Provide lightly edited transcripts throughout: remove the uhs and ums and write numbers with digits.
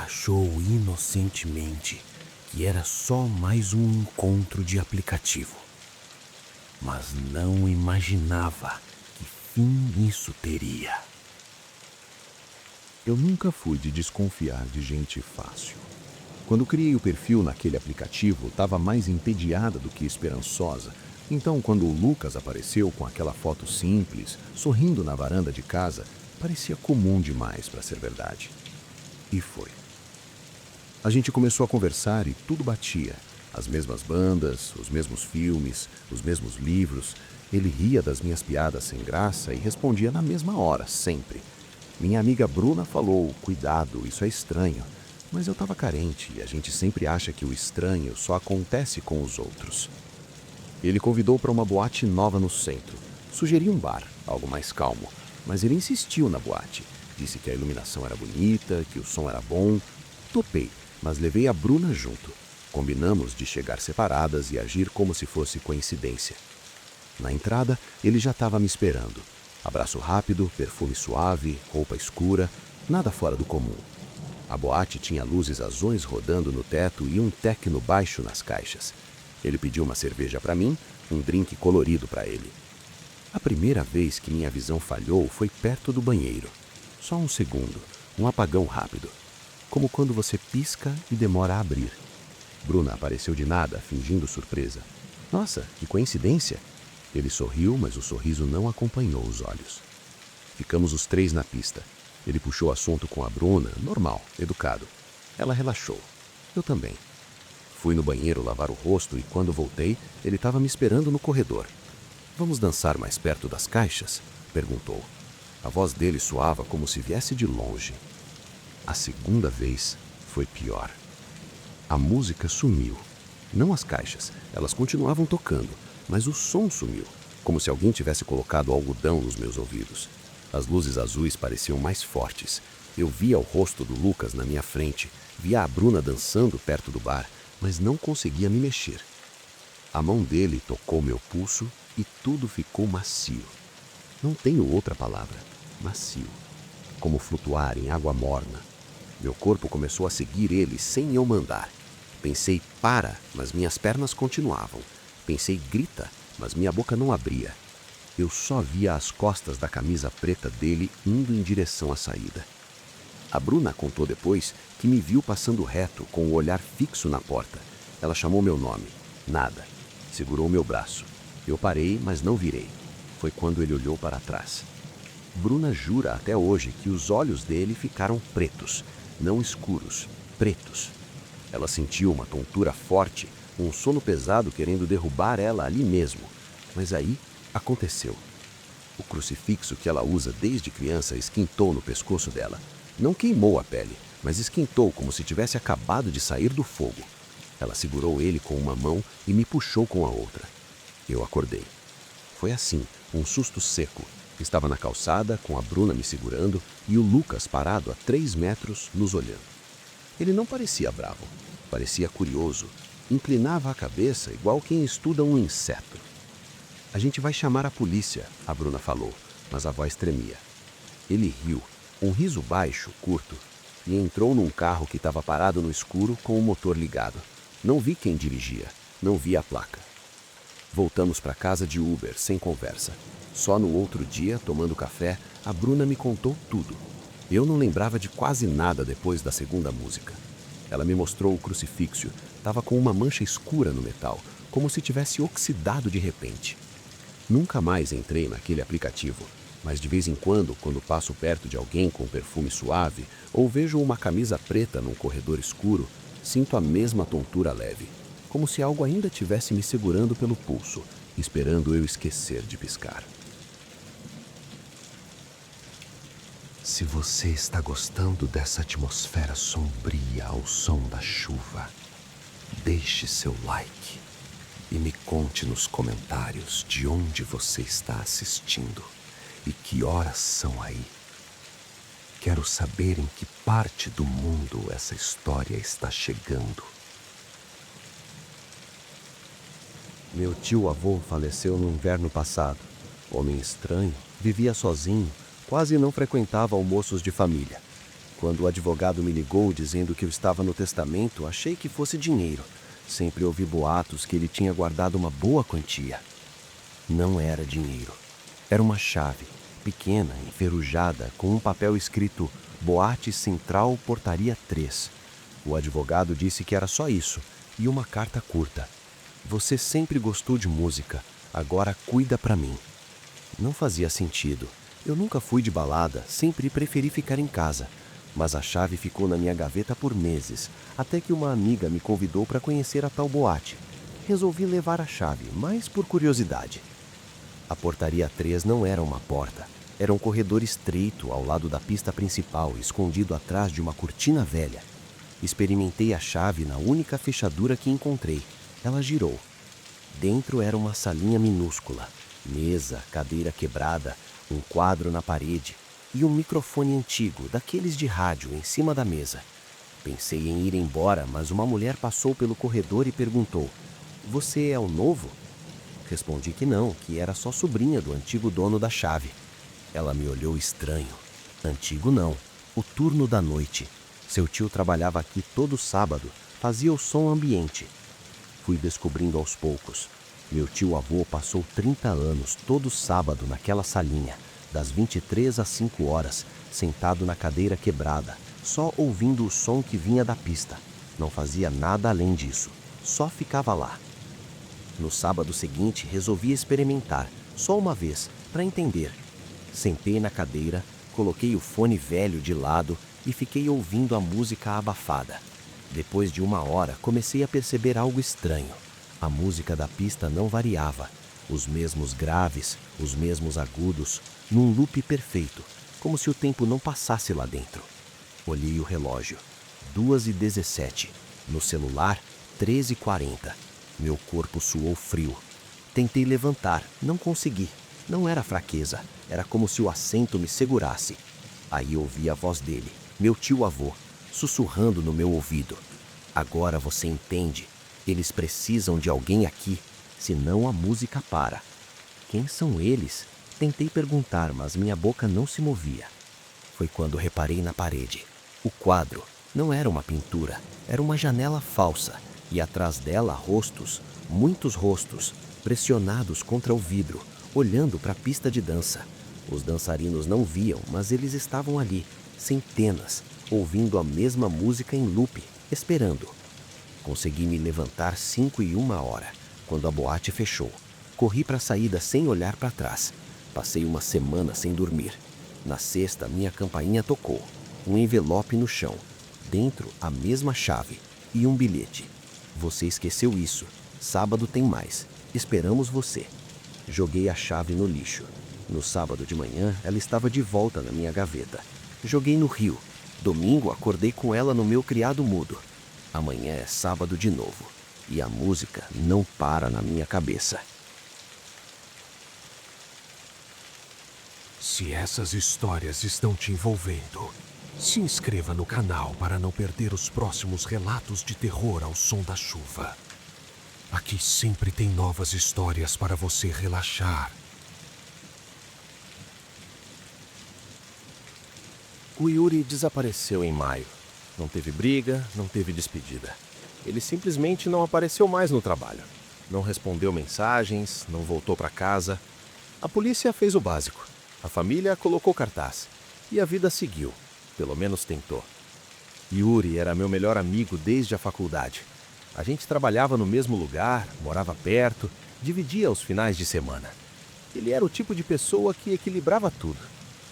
achou inocentemente que era só mais um encontro de aplicativo. Mas não imaginava que fim isso teria. Eu nunca fui de desconfiar de gente fácil. Quando criei o perfil naquele aplicativo, estava mais entediada do que esperançosa. Então, quando o Lucas apareceu com aquela foto simples, sorrindo na varanda de casa, parecia comum demais para ser verdade. E foi. A gente começou a conversar e tudo batia. As mesmas bandas, os mesmos filmes, os mesmos livros. Ele ria das minhas piadas sem graça e respondia na mesma hora, sempre. Minha amiga Bruna falou: cuidado, isso é estranho. Mas eu estava carente e a gente sempre acha que o estranho só acontece com os outros. Ele convidou para uma boate nova no centro. Sugeri um bar, algo mais calmo, mas ele insistiu na boate. Disse que a iluminação era bonita, que o som era bom. Topei, mas levei a Bruna junto. Combinamos de chegar separadas e agir como se fosse coincidência. Na entrada, ele já estava me esperando. Abraço rápido, perfume suave, roupa escura, nada fora do comum. A boate tinha luzes azuis rodando no teto e um techno baixo nas caixas. Ele pediu uma cerveja para mim, um drink colorido para ele. A primeira vez que minha visão falhou foi perto do banheiro. Só um segundo, um apagão rápido. Como quando você pisca e demora a abrir. Bruna apareceu de nada, fingindo surpresa. Nossa, que coincidência! Ele sorriu, mas o sorriso não acompanhou os olhos. Ficamos os três na pista. Ele puxou assunto com a Bruna, normal, educado. Ela relaxou. Eu também. Fui no banheiro lavar o rosto e quando voltei, ele estava me esperando no corredor. Vamos dançar mais perto das caixas? Perguntou. A voz dele soava como se viesse de longe. A segunda vez foi pior. A música sumiu. Não as caixas, elas continuavam tocando, mas o som sumiu, como se alguém tivesse colocado algodão nos meus ouvidos. As luzes azuis pareciam mais fortes. Eu via o rosto do Lucas na minha frente, via a Bruna dançando perto do bar, mas não conseguia me mexer. A mão dele tocou meu pulso e tudo ficou macio. Não tenho outra palavra. Macio. Como flutuar em água morna. Meu corpo começou a seguir ele sem eu mandar. Pensei para, mas minhas pernas continuavam. Pensei grita, mas minha boca não abria. Eu só via as costas da camisa preta dele indo em direção à saída. A Bruna contou depois que me viu passando reto, com o olhar fixo na porta. Ela chamou meu nome. Nada. Segurou meu braço. Eu parei, mas não virei. Foi quando ele olhou para trás. Bruna jura até hoje que os olhos dele ficaram pretos, não escuros, pretos. Ela sentiu uma tontura forte, um sono pesado querendo derrubar ela ali mesmo. Mas aí aconteceu. O crucifixo que ela usa desde criança esquentou no pescoço dela. Não queimou a pele, mas esquentou como se tivesse acabado de sair do fogo. Ela segurou ele com uma mão e me puxou com a outra. Eu acordei. Foi assim, um susto seco. Estava na calçada, com a Bruna me segurando e o Lucas parado a 3 metros nos olhando. Ele não parecia bravo, parecia curioso. Inclinava a cabeça igual quem estuda um inseto. A gente vai chamar a polícia, a Bruna falou, mas a voz tremia. Ele riu, um riso baixo, curto, e entrou num carro que estava parado no escuro com o motor ligado. Não vi quem dirigia, não vi a placa. Voltamos para casa de Uber, sem conversa. Só no outro dia, tomando café, a Bruna me contou tudo. Eu não lembrava de quase nada depois da segunda música. Ela me mostrou o crucifixo, estava com uma mancha escura no metal, como se tivesse oxidado de repente. Nunca mais entrei naquele aplicativo, mas de vez em quando passo perto de alguém com perfume suave ou vejo uma camisa preta num corredor escuro, sinto a mesma tontura leve, como se algo ainda tivesse me segurando pelo pulso, esperando eu esquecer de piscar. Se você está gostando dessa atmosfera sombria ao som da chuva, deixe seu like e me conte nos comentários de onde você está assistindo e que horas são aí. Quero saber em que parte do mundo essa história está chegando. Meu tio-avô faleceu no inverno passado. Homem estranho, vivia sozinho, quase não frequentava almoços de família. Quando o advogado me ligou dizendo que eu estava no testamento, achei que fosse dinheiro. Sempre ouvi boatos que ele tinha guardado uma boa quantia. Não era dinheiro. Era uma chave, pequena, enferrujada, com um papel escrito Boate Central, Portaria 3. O advogado disse que era só isso, e uma carta curta. Você sempre gostou de música, agora cuida pra mim. Não fazia sentido. Eu nunca fui de balada, sempre preferi ficar em casa. Mas a chave ficou na minha gaveta por meses, até que uma amiga me convidou para conhecer a tal boate. Resolvi levar a chave, mas por curiosidade. A portaria 3 não era uma porta. Era um corredor estreito ao lado da pista principal, escondido atrás de uma cortina velha. Experimentei a chave na única fechadura que encontrei. Ela girou. Dentro era uma salinha minúscula. Mesa, cadeira quebrada, um quadro na parede e um microfone antigo, daqueles de rádio, em cima da mesa. Pensei em ir embora, mas uma mulher passou pelo corredor e perguntou: "Você é o novo?" Respondi que não, que era só sobrinha do antigo dono da chave. Ela me olhou estranho. Antigo não, o turno da noite. Seu tio trabalhava aqui todo sábado, fazia o som ambiente. Fui descobrindo aos poucos. Meu tio-avô passou 30 anos, todo sábado, naquela salinha, das 23 às 5 horas, sentado na cadeira quebrada, só ouvindo o som que vinha da pista. Não fazia nada além disso, só ficava lá. No sábado seguinte, resolvi experimentar, só uma vez, para entender. Sentei na cadeira, coloquei o fone velho de lado e fiquei ouvindo a música abafada. Depois de 1 hora, comecei a perceber algo estranho. A música da pista não variava. Os mesmos graves, os mesmos agudos, num loop perfeito, como se o tempo não passasse lá dentro. Olhei o relógio. 2h17. No celular, 13h40. Meu corpo suou frio. Tentei levantar, não consegui. Não era fraqueza, era como se o assento me segurasse. Aí ouvi a voz dele, meu tio-avô, sussurrando no meu ouvido. "Agora você entende. Eles precisam de alguém aqui, senão a música para." Quem são eles? Tentei perguntar, mas minha boca não se movia. Foi quando reparei na parede. O quadro não era uma pintura, era uma janela falsa, e atrás dela rostos, muitos rostos, pressionados contra o vidro, olhando para a pista de dança. Os dançarinos não viam, mas eles estavam ali, centenas, ouvindo a mesma música em loop, esperando. Consegui me levantar 5h01, quando a boate fechou. Corri para a saída sem olhar para trás. Passei uma semana sem dormir. Na sexta, minha campainha tocou. Um envelope no chão. Dentro, a mesma chave. E um bilhete. "Você esqueceu isso. Sábado tem mais. Esperamos você." Joguei a chave no lixo. No sábado de manhã, ela estava de volta na minha gaveta. Joguei no rio. Domingo, acordei com ela no meu criado mudo. Amanhã é sábado de novo. E a música não para na minha cabeça. Se essas histórias estão te envolvendo, se inscreva no canal para não perder os próximos relatos de terror ao som da chuva. Aqui sempre tem novas histórias para você relaxar. O Yuri desapareceu em maio. Não teve briga, não teve despedida. Ele simplesmente não apareceu mais no trabalho. Não respondeu mensagens, não voltou para casa. A polícia fez o básico. A família colocou cartaz. E a vida seguiu. Pelo menos tentou. Yuri era meu melhor amigo desde a faculdade. A gente trabalhava no mesmo lugar, morava perto, dividia os finais de semana. Ele era o tipo de pessoa que equilibrava tudo.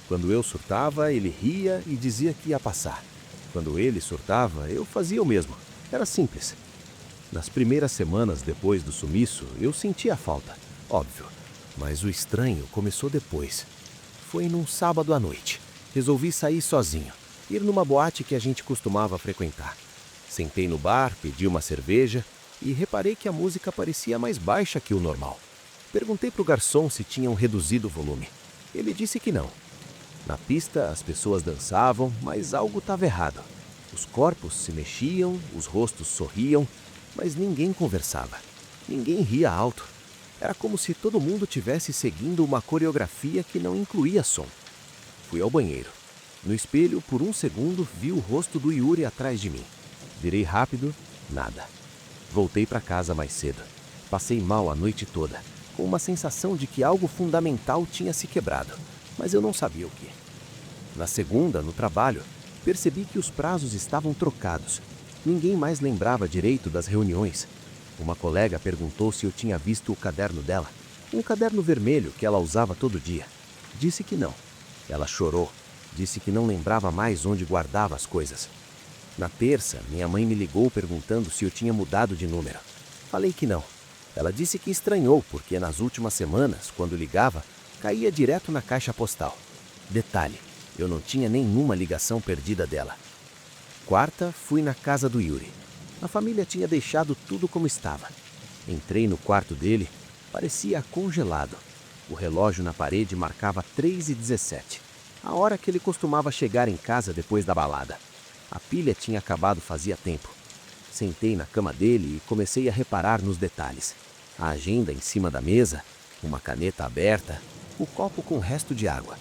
Quando eu surtava, ele ria e dizia que ia passar. Quando ele surtava, eu fazia o mesmo. Era simples. Nas primeiras semanas depois do sumiço, eu sentia falta, óbvio. Mas o estranho começou depois. Foi num sábado à noite. Resolvi sair sozinho, ir numa boate que a gente costumava frequentar. Sentei no bar, pedi uma cerveja e reparei que a música parecia mais baixa que o normal. Perguntei para o garçom se tinham reduzido o volume. Ele disse que não. Na pista, as pessoas dançavam, mas algo estava errado. Os corpos se mexiam, os rostos sorriam, mas ninguém conversava. Ninguém ria alto. Era como se todo mundo tivesse seguindo uma coreografia que não incluía som. Fui ao banheiro. No espelho, por um segundo, vi o rosto do Yuri atrás de mim. Virei rápido, nada. Voltei para casa mais cedo. Passei mal a noite toda, com uma sensação de que algo fundamental tinha se quebrado, mas eu não sabia o que. Na segunda, no trabalho, percebi que os prazos estavam trocados. Ninguém mais lembrava direito das reuniões. Uma colega perguntou se eu tinha visto o caderno dela, um caderno vermelho que ela usava todo dia. Disse que não. Ela chorou. Disse que não lembrava mais onde guardava as coisas. Na terça, minha mãe me ligou perguntando se eu tinha mudado de número. Falei que não. Ela disse que estranhou porque nas últimas semanas, quando ligava, caía direto na caixa postal. Detalhe, eu não tinha nenhuma ligação perdida dela. Quarta, fui na casa do Yuri. A família tinha deixado tudo como estava. Entrei no quarto dele, parecia congelado. O relógio na parede marcava 3h17, a hora que ele costumava chegar em casa depois da balada. A pilha tinha acabado fazia tempo. Sentei na cama dele e comecei a reparar nos detalhes. A agenda em cima da mesa, uma caneta aberta, o copo com resto de água.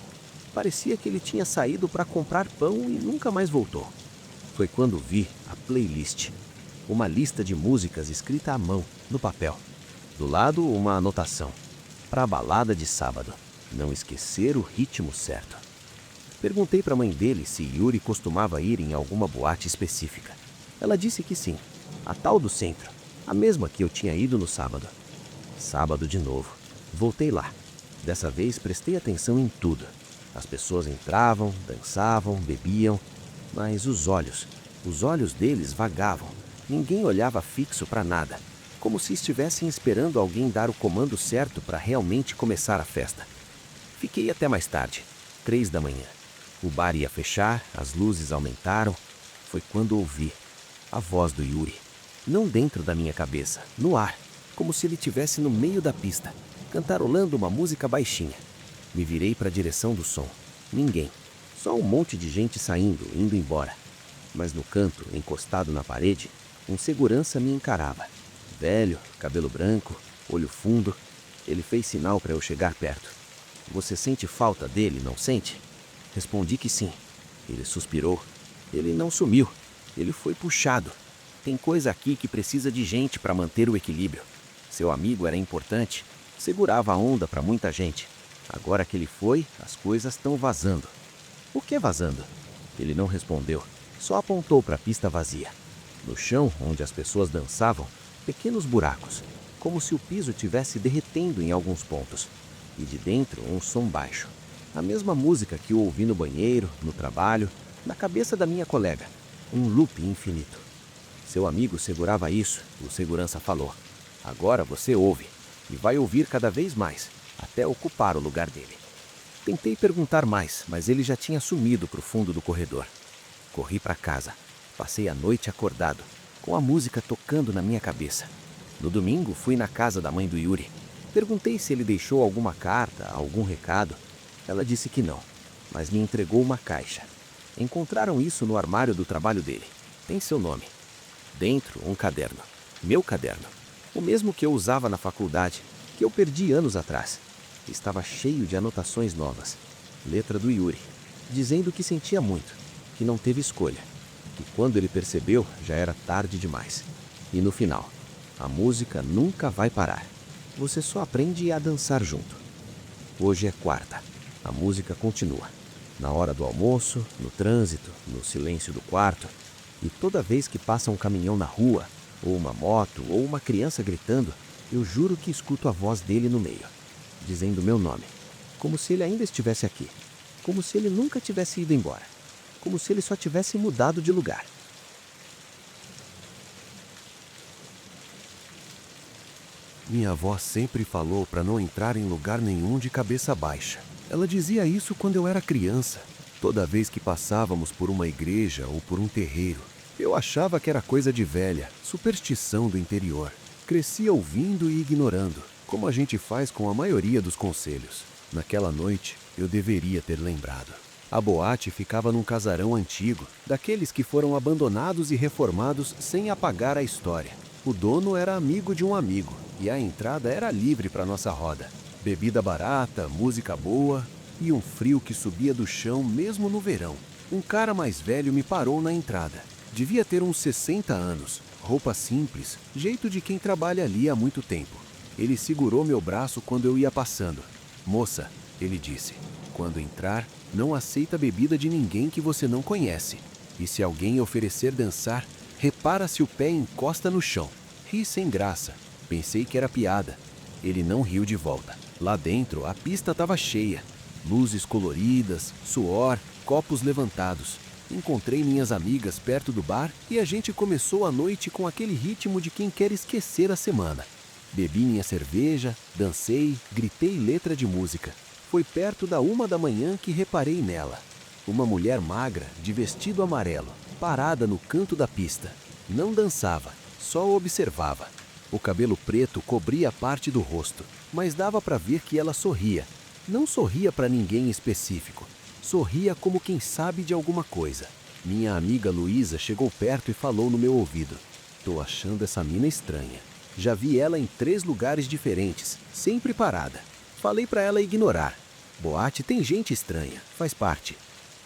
Parecia que ele tinha saído para comprar pão e nunca mais voltou. Foi quando vi a playlist. Uma lista de músicas escrita à mão, no papel. Do lado, uma anotação. Para a balada de sábado. Não esquecer o ritmo certo. Perguntei para a mãe dele se Yuri costumava ir em alguma boate específica. Ela disse que sim. A tal do centro. A mesma que eu tinha ido no sábado. Sábado de novo. Voltei lá. Dessa vez prestei atenção em tudo. As pessoas entravam, dançavam, bebiam. Mas os olhos deles vagavam. Ninguém olhava fixo para nada, como se estivessem esperando alguém dar o comando certo para realmente começar a festa. Fiquei até mais tarde, 3 da manhã. O bar ia fechar, as luzes aumentaram. Foi quando ouvi a voz do Yuri. Não dentro da minha cabeça, no ar, como se ele estivesse no meio da pista, cantarolando uma música baixinha. Me virei para a direção do som. Ninguém. Só um monte de gente saindo, indo embora. Mas no canto, encostado na parede, um segurança me encarava. Velho, cabelo branco, olho fundo. Ele fez sinal para eu chegar perto. Você sente falta dele, não sente? Respondi que sim. Ele suspirou. Ele não sumiu. Ele foi puxado. Tem coisa aqui que precisa de gente para manter o equilíbrio. Seu amigo era importante. Segurava a onda para muita gente. Agora que ele foi, as coisas estão vazando. O que vazando? Ele não respondeu. Só apontou para a pista vazia. No chão, onde as pessoas dançavam, pequenos buracos, como se o piso tivesse derretendo em alguns pontos. E de dentro, um som baixo. A mesma música que eu ouvi no banheiro, no trabalho, na cabeça da minha colega. Um loop infinito. Seu amigo segurava isso, o segurança falou. Agora você ouve, e vai ouvir cada vez mais, até ocupar o lugar dele. Tentei perguntar mais, mas ele já tinha sumido para o fundo do corredor. Corri para casa. Passei a noite acordado, com a música tocando na minha cabeça. No domingo, fui na casa da mãe do Yuri. Perguntei se ele deixou alguma carta, algum recado. Ela disse que não, mas me entregou uma caixa. Encontraram isso no armário do trabalho dele. Tem seu nome. Dentro, um caderno. Meu caderno. O mesmo que eu usava na faculdade, que eu perdi anos atrás. Estava cheio de anotações novas. Letra do Yuri, dizendo que sentia muito, que não teve escolha, que quando ele percebeu já era tarde demais. E no final, a música nunca vai parar. Você só aprende a dançar junto. Hoje é quarta. A música continua. Na hora do almoço, no trânsito, no silêncio do quarto. E toda vez que passa um caminhão na rua, ou uma moto, ou uma criança gritando, eu juro que escuto a voz dele no meio, dizendo meu nome, como se ele ainda estivesse aqui, como se ele nunca tivesse ido embora, como se ele só tivesse mudado de lugar. Minha avó sempre falou para não entrar em lugar nenhum de cabeça baixa. Ela dizia isso quando eu era criança, toda vez que passávamos por uma igreja ou por um terreiro. Eu achava que era coisa de velha, superstição do interior. Crescia ouvindo e ignorando, como a gente faz com a maioria dos conselhos. Naquela noite, eu deveria ter lembrado. A boate ficava num casarão antigo, daqueles que foram abandonados e reformados sem apagar a história. O dono era amigo de um amigo, e a entrada era livre para nossa roda. Bebida barata, música boa, e um frio que subia do chão mesmo no verão. Um cara mais velho me parou na entrada. Devia ter uns 60 anos, roupa simples, jeito de quem trabalha ali há muito tempo. Ele segurou meu braço quando eu ia passando. Moça, ele disse, quando entrar, não aceita bebida de ninguém que você não conhece. E se alguém oferecer dançar, repara se o pé encosta no chão. Ri sem graça. Pensei que era piada. Ele não riu de volta. Lá dentro, a pista estava cheia. Luzes coloridas, suor, copos levantados. Encontrei minhas amigas perto do bar e a gente começou a noite com aquele ritmo de quem quer esquecer a semana. Bebi minha cerveja, dancei, gritei letra de música. Foi perto da 1 da manhã que reparei nela. Uma mulher magra, de vestido amarelo, parada no canto da pista. Não dançava, só observava. O cabelo preto cobria parte do rosto, mas dava para ver que ela sorria. Não sorria para ninguém específico. Sorria como quem sabe de alguma coisa. Minha amiga Luísa chegou perto e falou no meu ouvido. Tô achando essa mina estranha. Já vi ela em 3 lugares diferentes, sempre parada. Falei para ela ignorar. Boate tem gente estranha, faz parte.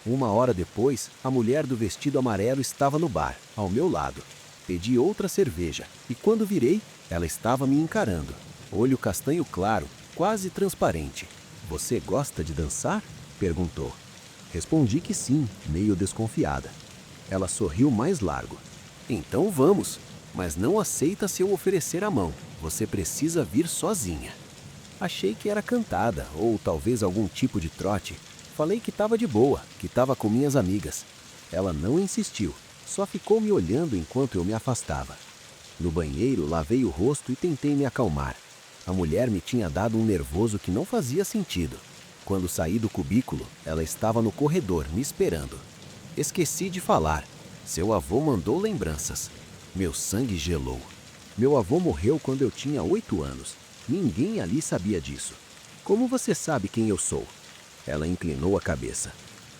1 hora depois, a mulher do vestido amarelo estava no bar, ao meu lado. Pedi outra cerveja e quando virei, ela estava me encarando. Olho castanho claro, quase transparente. Você gosta de dançar? Perguntou. Respondi que sim, meio desconfiada. Ela sorriu mais largo. Então vamos, mas não aceita se eu oferecer a mão. Você precisa vir sozinha. Achei que era cantada ou talvez algum tipo de trote. Falei que estava de boa, que estava com minhas amigas. Ela não insistiu, só ficou me olhando enquanto eu me afastava. No banheiro, lavei o rosto e tentei me acalmar. A mulher me tinha dado um nervoso que não fazia sentido. Quando saí do cubículo, ela estava no corredor, me esperando. Esqueci de falar. Seu avô mandou lembranças. Meu sangue gelou. Meu avô morreu quando eu tinha 8 anos. Ninguém ali sabia disso. Como você sabe quem eu sou? Ela inclinou a cabeça.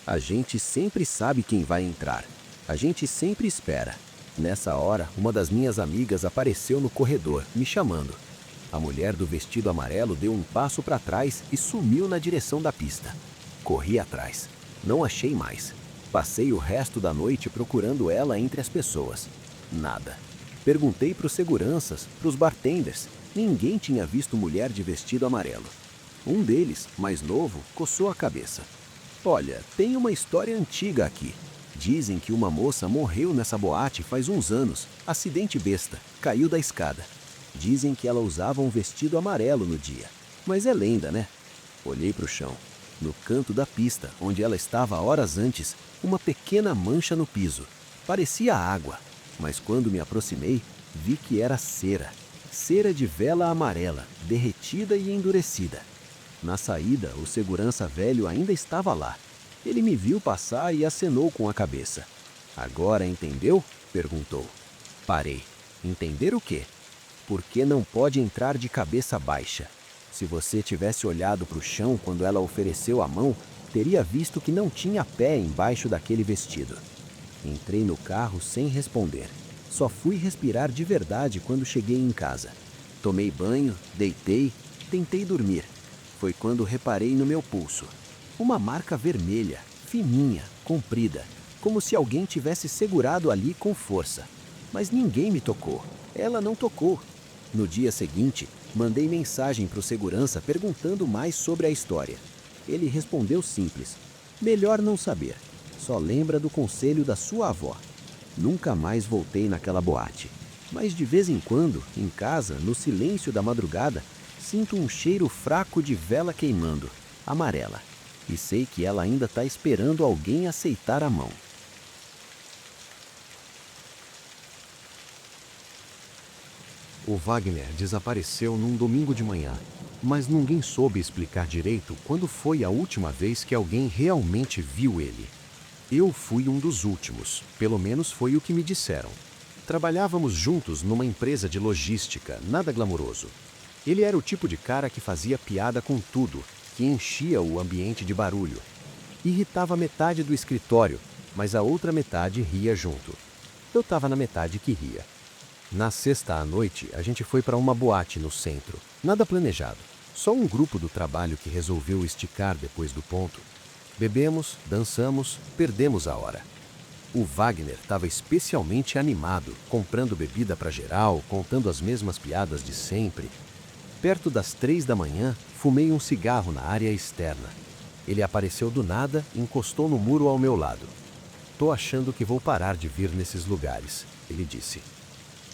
A gente sempre sabe quem vai entrar. A gente sempre espera. Nessa hora, uma das minhas amigas apareceu no corredor, me chamando. A mulher do vestido amarelo deu um passo para trás e sumiu na direção da pista. Corri atrás. Não achei mais. Passei o resto da noite procurando ela entre as pessoas. Nada. Perguntei para os seguranças, para os bartenders. Ninguém tinha visto mulher de vestido amarelo. Um deles, mais novo, coçou a cabeça. Olha, tem uma história antiga aqui. Dizem que uma moça morreu nessa boate faz uns anos. Acidente besta. Caiu da escada. Dizem que ela usava um vestido amarelo no dia. Mas é lenda, né? Olhei para o chão. No canto da pista, onde ela estava horas antes, uma pequena mancha no piso. Parecia água. Mas quando me aproximei, vi que era cera. Cera de vela amarela, derretida e endurecida. Na saída, o segurança velho ainda estava lá. Ele me viu passar e acenou com a cabeça. Agora entendeu? Perguntou. Parei. Entender o quê? Por que não pode entrar de cabeça baixa? Se você tivesse olhado para o chão quando ela ofereceu a mão, teria visto que não tinha pé embaixo daquele vestido. Entrei no carro sem responder. Só fui respirar de verdade quando cheguei em casa. Tomei banho, deitei, tentei dormir. Foi quando reparei no meu pulso. Uma marca vermelha, fininha, comprida, como se alguém tivesse segurado ali com força. Mas ninguém me tocou. Ela não tocou. No dia seguinte, mandei mensagem para o segurança perguntando mais sobre a história. Ele respondeu simples. Melhor não saber. Só lembra do conselho da sua avó. Nunca mais voltei naquela boate. Mas de vez em quando, em casa, no silêncio da madrugada, sinto um cheiro fraco de vela queimando, amarela. E sei que ela ainda está esperando alguém aceitar a mão. O Wagner desapareceu num domingo de manhã, mas ninguém soube explicar direito quando foi a última vez que alguém realmente viu ele. Eu fui um dos últimos, pelo menos foi o que me disseram. Trabalhávamos juntos numa empresa de logística, nada glamouroso. Ele era o tipo de cara que fazia piada com tudo, que enchia o ambiente de barulho. Irritava metade do escritório, mas a outra metade ria junto. Eu estava na metade que ria. Na sexta à noite, a gente foi para uma boate no centro. Nada planejado. Só um grupo do trabalho que resolveu esticar depois do ponto. Bebemos, dançamos, perdemos a hora. O Wagner estava especialmente animado, comprando bebida para geral, contando as mesmas piadas de sempre. Perto das 3 da manhã, fumei um cigarro na área externa. Ele apareceu do nada e encostou no muro ao meu lado. "Tô achando que vou parar de vir nesses lugares", ele disse.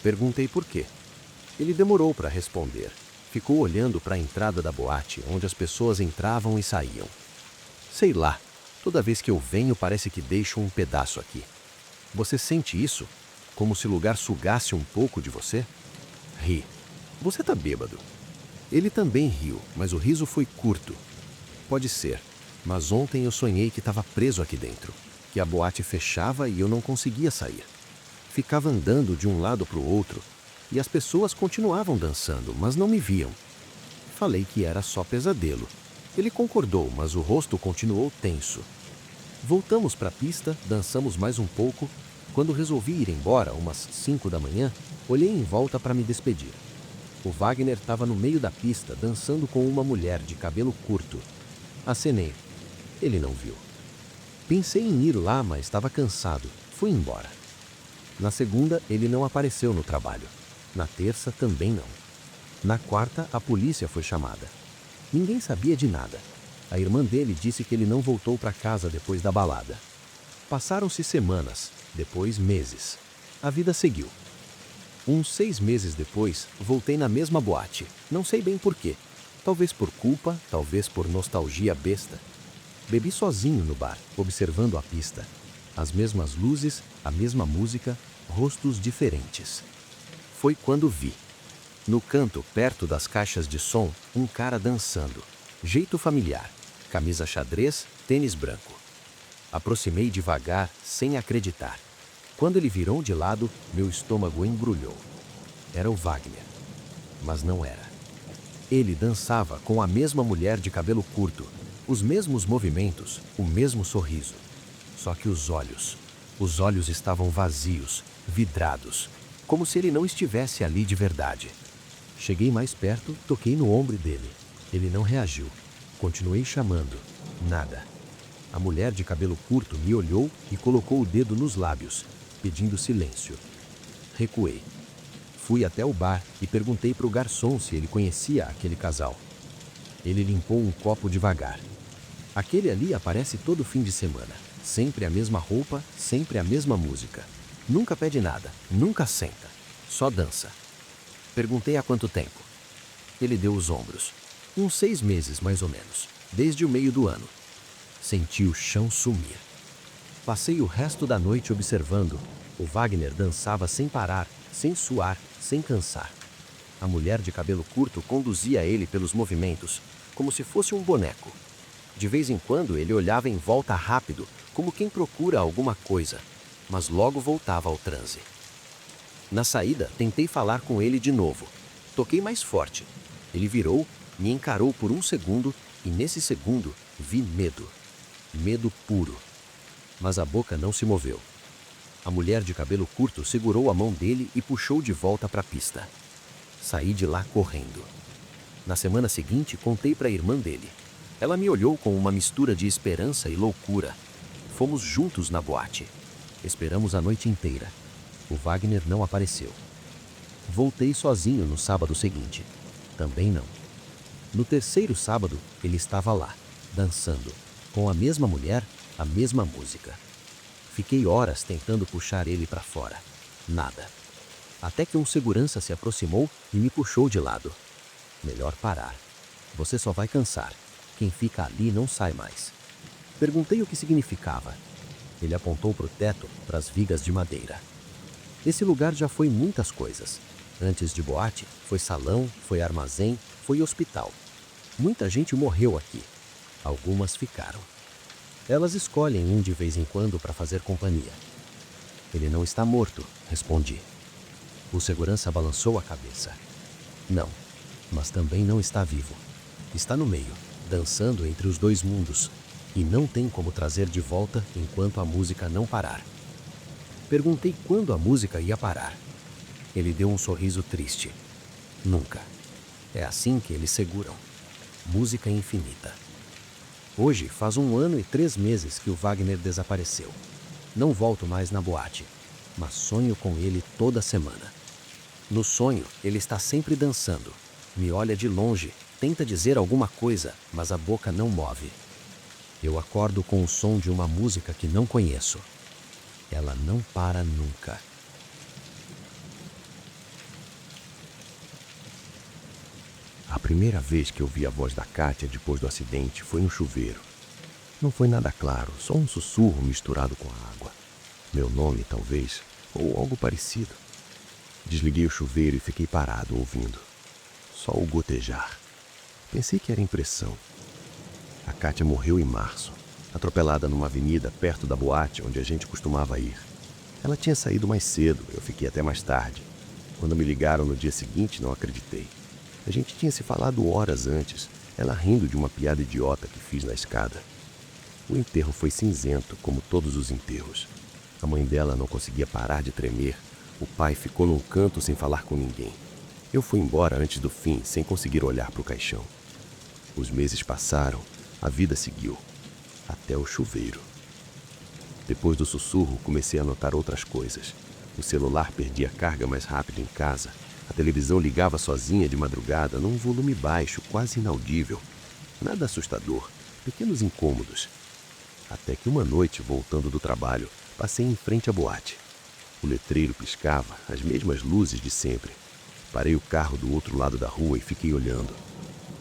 Perguntei por quê. Ele demorou para responder. Ficou olhando para a entrada da boate, onde as pessoas entravam e saíam. "Sei lá, toda vez que eu venho parece que deixo um pedaço aqui. Você sente isso? Como se o lugar sugasse um pouco de você?" Ri. "Você tá bêbado." Ele também riu, mas o riso foi curto. "Pode ser, mas ontem eu sonhei que estava preso aqui dentro, que a boate fechava e eu não conseguia sair. Ficava andando de um lado para o outro e as pessoas continuavam dançando, mas não me viam. Falei que era só pesadelo. Ele concordou, mas o rosto continuou tenso. Voltamos para a pista, dançamos mais um pouco. Quando resolvi ir embora, umas 5 da manhã, olhei em volta para me despedir. O Wagner estava no meio da pista, dançando com uma mulher de cabelo curto. Acenei. Ele não viu. Pensei em ir lá, mas estava cansado. Fui embora. Na segunda, ele não apareceu no trabalho. Na terça, também não. Na quarta, a polícia foi chamada. Ninguém sabia de nada. A irmã dele disse que ele não voltou para casa depois da balada. Passaram-se semanas, depois meses. A vida seguiu. Uns 6 meses depois, voltei na mesma boate. Não sei bem por quê. Talvez por culpa, talvez por nostalgia besta. Bebi sozinho no bar, observando a pista. As mesmas luzes, a mesma música, rostos diferentes. Foi quando vi. No canto, perto das caixas de som, um cara dançando. Jeito familiar. Camisa xadrez, tênis branco. Aproximei devagar, sem acreditar. Quando ele virou de lado, meu estômago embrulhou. Era o Wagner. Mas não era. Ele dançava com a mesma mulher de cabelo curto, os mesmos movimentos, o mesmo sorriso. Só que os olhos estavam vazios, vidrados, como se ele não estivesse ali de verdade. Cheguei mais perto, toquei no ombro dele. Ele não reagiu. Continuei chamando. Nada. A mulher de cabelo curto me olhou e colocou o dedo nos lábios, pedindo silêncio. Recuei. Fui até o bar e perguntei para o garçom se ele conhecia aquele casal. Ele limpou um copo devagar. Aquele ali aparece todo fim de semana. Sempre a mesma roupa, sempre a mesma música. Nunca pede nada, nunca senta. Só dança. Perguntei há quanto tempo. Ele deu os ombros. Uns 6 meses, mais ou menos. Desde o meio do ano. Senti o chão sumir. Passei o resto da noite observando. O Wagner dançava sem parar, sem suar, sem cansar. A mulher de cabelo curto conduzia ele pelos movimentos, como se fosse um boneco. De vez em quando ele olhava em volta rápido, como quem procura alguma coisa, mas logo voltava ao transe. Na saída, tentei falar com ele de novo. Toquei mais forte. Ele virou, me encarou por um segundo e nesse segundo vi medo. Medo puro. Mas a boca não se moveu. A mulher de cabelo curto segurou a mão dele e puxou de volta para a pista. Saí de lá correndo. Na semana seguinte, contei para a irmã dele. Ela me olhou com uma mistura de esperança e loucura. Fomos juntos na boate. Esperamos a noite inteira. O Wagner não apareceu. Voltei sozinho no sábado seguinte. Também não. No terceiro sábado, ele estava lá, dançando, com a mesma mulher, a mesma música. Fiquei horas tentando puxar ele para fora. Nada. Até que um segurança se aproximou e me puxou de lado. Melhor parar. Você só vai cansar. Quem fica ali não sai mais. Perguntei o que significava. Ele apontou para o teto, para as vigas de madeira. Esse lugar já foi muitas coisas. Antes de boate, foi salão, foi armazém, foi hospital. Muita gente morreu aqui. Algumas ficaram. Elas escolhem um de vez em quando para fazer companhia. Ele não está morto, respondi. O segurança balançou a cabeça. Não, mas também não está vivo. Está no meio, dançando entre os dois mundos, e não tem como trazer de volta enquanto a música não parar. Perguntei quando a música ia parar. Ele deu um sorriso triste. Nunca. É assim que eles seguram. música infinita. Hoje faz 1 ano e 3 meses que o Wagner desapareceu. Não volto mais na boate, mas sonho com ele toda semana. No sonho, ele está sempre dançando. Me olha de longe, tenta dizer alguma coisa, mas a boca não move. Eu acordo com o som de uma música que não conheço. Ela não para nunca. A primeira vez que eu vi a voz da Kátia depois do acidente foi no chuveiro. Não foi nada claro, só um sussurro misturado com a água. Meu nome, talvez, ou algo parecido. Desliguei o chuveiro e fiquei parado, ouvindo. Só o gotejar. Pensei que era impressão. A Kátia morreu em março, atropelada numa avenida perto da boate onde a gente costumava ir. Ela tinha saído mais cedo, eu fiquei até mais tarde. Quando me ligaram no dia seguinte, não acreditei. A gente tinha se falado horas antes, ela rindo de uma piada idiota que fiz na escada. O enterro foi cinzento, como todos os enterros. A mãe dela não conseguia parar de tremer. O pai ficou num canto sem falar com ninguém. Eu fui embora antes do fim, sem conseguir olhar para o caixão. Os meses passaram, a vida seguiu. Até o chuveiro. Depois do sussurro, comecei a notar outras coisas. O celular perdia carga mais rápido em casa. A televisão ligava sozinha de madrugada, num volume baixo, quase inaudível. Nada assustador, pequenos incômodos. Até que uma noite, voltando do trabalho, passei em frente à boate. O letreiro piscava, as mesmas luzes de sempre. Parei o carro do outro lado da rua e fiquei olhando.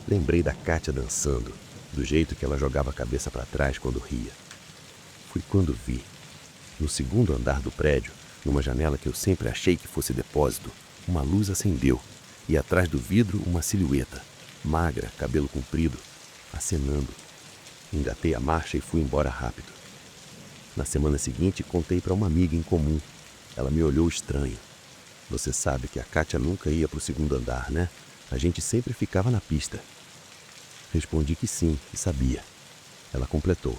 Lembrei da Kátia dançando, do jeito que ela jogava a cabeça para trás quando ria. Foi quando vi, no segundo andar do prédio, numa janela que eu sempre achei que fosse depósito, uma luz acendeu e atrás do vidro uma silhueta, magra, cabelo comprido, acenando. Engatei a marcha e fui embora rápido. Na semana seguinte, contei para uma amiga em comum. Ela me olhou estranho. Você sabe que a Kátia nunca ia para o segundo andar, né? A gente sempre ficava na pista. Respondi que sim, que sabia. Ela completou.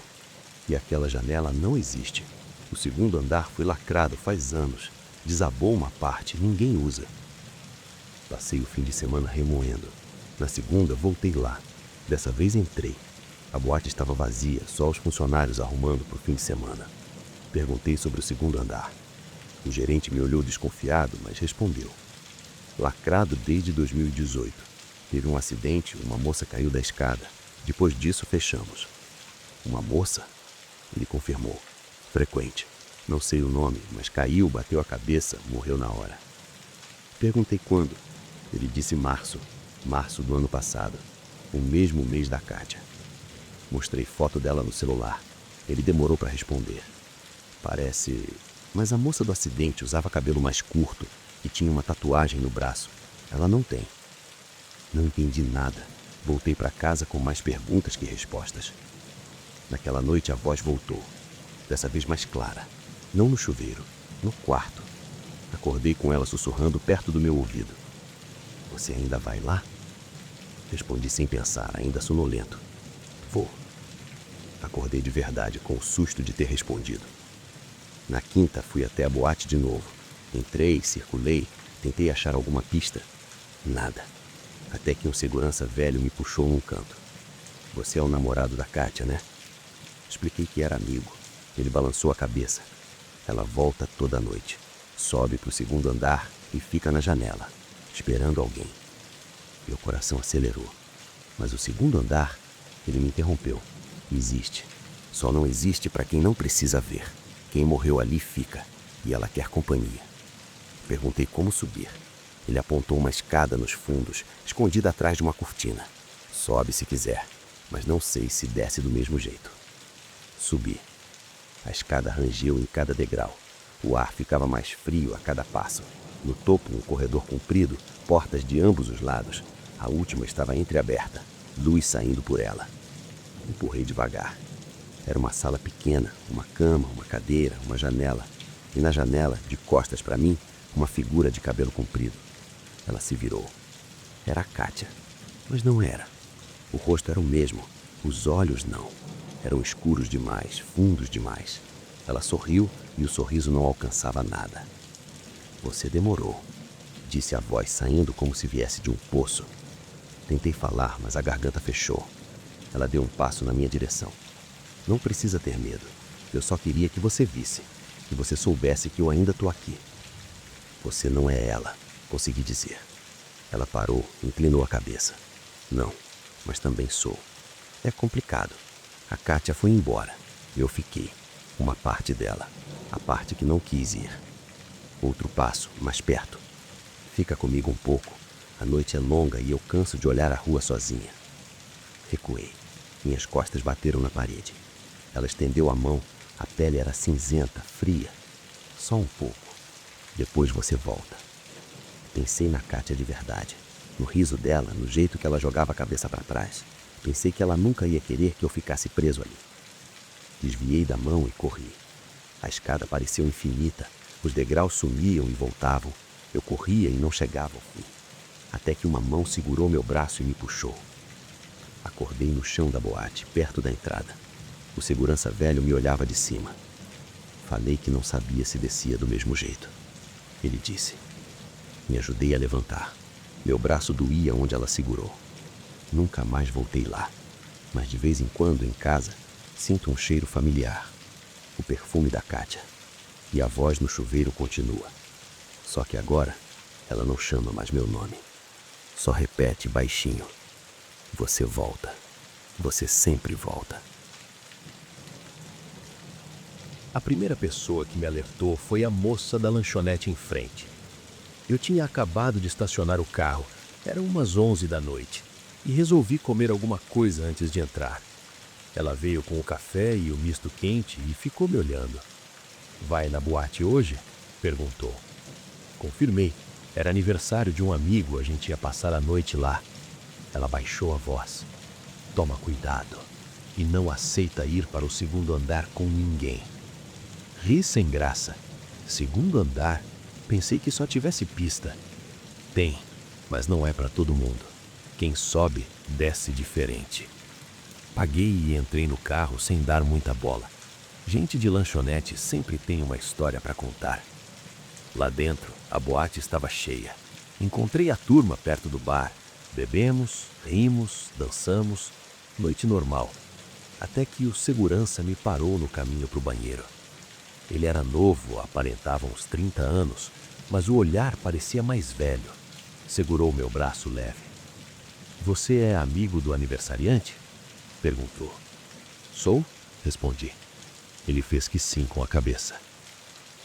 E aquela janela não existe. O segundo andar foi lacrado faz anos. Desabou uma parte, ninguém usa. Passei o fim de semana remoendo. Na segunda, voltei lá. Dessa vez entrei. A boate estava vazia, só os funcionários arrumando para o fim de semana. Perguntei sobre o segundo andar. O gerente me olhou desconfiado, mas respondeu. Lacrado desde 2018. Teve um acidente, uma moça caiu da escada. Depois disso, fechamos. Uma moça? Ele confirmou. Frequente. Não sei o nome, mas caiu, bateu a cabeça, morreu na hora. Perguntei quando. Ele disse março. Março do ano passado. O mesmo mês da Kátia. Mostrei foto dela no celular. Ele demorou para responder. Parece... Mas a moça do acidente usava cabelo mais curto e tinha uma tatuagem no braço. Ela não tem. Não entendi nada. Voltei para casa com mais perguntas que respostas. Naquela noite a voz voltou. Dessa vez mais clara. Não no chuveiro, no quarto. Acordei com ela sussurrando perto do meu ouvido. Você ainda vai lá? Respondi sem pensar, ainda sonolento. Vou. Acordei de verdade, com o susto de ter respondido. Na quinta, fui até a boate de novo. Entrei, circulei, tentei achar alguma pista. Nada. Até que um segurança velho me puxou num canto. Você é o namorado da Kátia, né? Expliquei que era amigo. Ele balançou a cabeça. Ela volta toda noite. Sobe para o segundo andar e fica na janela, esperando alguém. Meu coração acelerou. Mas o segundo andar, ele me interrompeu. Existe. Só não existe para quem não precisa ver. Quem morreu ali fica. E ela quer companhia. Perguntei como subir. Ele apontou uma escada nos fundos, escondida atrás de uma cortina. Sobe se quiser, mas não sei se desce do mesmo jeito. Subi. A escada rangeu em cada degrau. O ar ficava mais frio a cada passo. No topo, um corredor comprido, portas de ambos os lados. A última estava entreaberta, luz saindo por ela. Empurrei devagar. Era uma sala pequena, uma cama, uma cadeira, uma janela. E na janela, de costas para mim, uma figura de cabelo comprido. Ela se virou. Era a Kátia, mas não era. O rosto era o mesmo, os olhos não. Eram escuros demais, fundos demais. Ela sorriu e o sorriso não alcançava nada. Você demorou, disse a voz saindo como se viesse de um poço. Tentei falar, mas a garganta fechou. Ela deu um passo na minha direção. Não precisa ter medo. Eu só queria que você visse, que você soubesse que eu ainda tô aqui. Você não é ela, consegui dizer. Ela parou, inclinou a cabeça. Não, mas também sou. É complicado. A Kátia foi embora. Eu fiquei. Uma parte dela. A parte que não quis ir. Outro passo, mais perto. Fica comigo um pouco. A noite é longa e eu canso de olhar a rua sozinha. Recuei. Minhas costas bateram na parede. Ela estendeu a mão. A pele era cinzenta, fria. Só um pouco. Depois você volta. Pensei na Kátia de verdade. No riso dela, no jeito que ela jogava a cabeça para trás. Pensei que ela nunca ia querer que eu ficasse preso ali. Desviei da mão e corri. A escada pareceu infinita. Os degraus sumiam e voltavam. Eu corria e não chegava ao fim. Até que uma mão segurou meu braço e me puxou. Acordei no chão da boate, perto da entrada. O segurança velho me olhava de cima. Falei que não sabia se descia do mesmo jeito. Ele disse. Me ajudei a levantar. Meu braço doía onde ela segurou. Nunca mais voltei lá. Mas de vez em quando, em casa, sinto um cheiro familiar. O perfume da Kátia. E a voz no chuveiro continua. Só que agora, ela não chama mais meu nome. Só repete baixinho. Você volta. Você sempre volta. A primeira pessoa que me alertou foi a moça da lanchonete em frente. Eu tinha acabado de estacionar o carro, eram umas 11 da noite, e resolvi comer alguma coisa antes de entrar. Ela veio com o café e o misto quente e ficou me olhando. Vai na boate hoje? Perguntou. Confirmei. Era aniversário de um amigo, a gente ia passar a noite lá. Ela baixou a voz. Toma cuidado e não aceita ir para o segundo andar com ninguém. Ri sem graça. Segundo andar, pensei que só tivesse pista. Tem, mas não é para todo mundo. Quem sobe, desce diferente. Paguei e entrei no carro sem dar muita bola. Gente de lanchonete sempre tem uma história para contar. Lá dentro, a boate estava cheia. Encontrei a turma perto do bar. Bebemos, rimos, dançamos. Noite normal. Até que o segurança me parou no caminho para o banheiro. Ele era novo, aparentava uns 30 anos, mas o olhar parecia mais velho. Segurou meu braço leve. Você é amigo do aniversariante? Perguntou. Sou? Respondi. Ele fez que sim com a cabeça.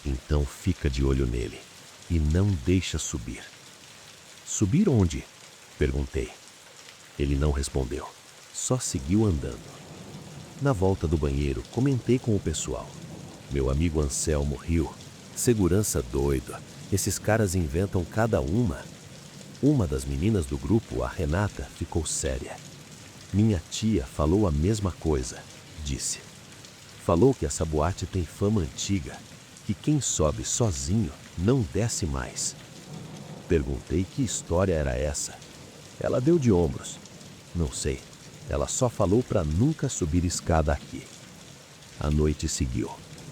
Então fica de olho nele e não deixa subir. Subir onde? Perguntei. Ele não respondeu, só seguiu andando. Na volta do banheiro, comentei com o pessoal. Meu amigo Anselmo riu. Segurança doido. Esses caras inventam cada uma. Uma das meninas do grupo, a Renata, ficou séria. Minha tia falou a mesma coisa, disse. Falou que essa boate tem fama antiga, que quem sobe sozinho não desce mais. Perguntei que história era essa. Ela deu de ombros. Não sei. Ela só falou para nunca subir escada aqui. A noite seguiu.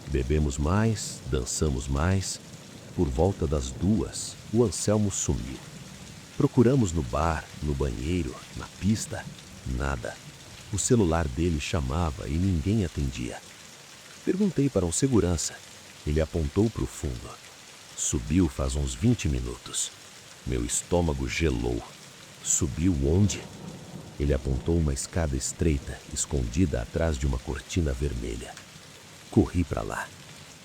Bebemos mais, dançamos mais. Por volta das 2, o Anselmo sumiu. Procuramos no bar, no banheiro, na pista. Nada. O celular dele chamava e ninguém atendia. Perguntei para um segurança. Ele apontou para o fundo. Subiu faz uns 20 minutos. Meu estômago gelou. Subiu onde? Ele apontou uma escada estreita, escondida atrás de uma cortina vermelha. Corri para lá.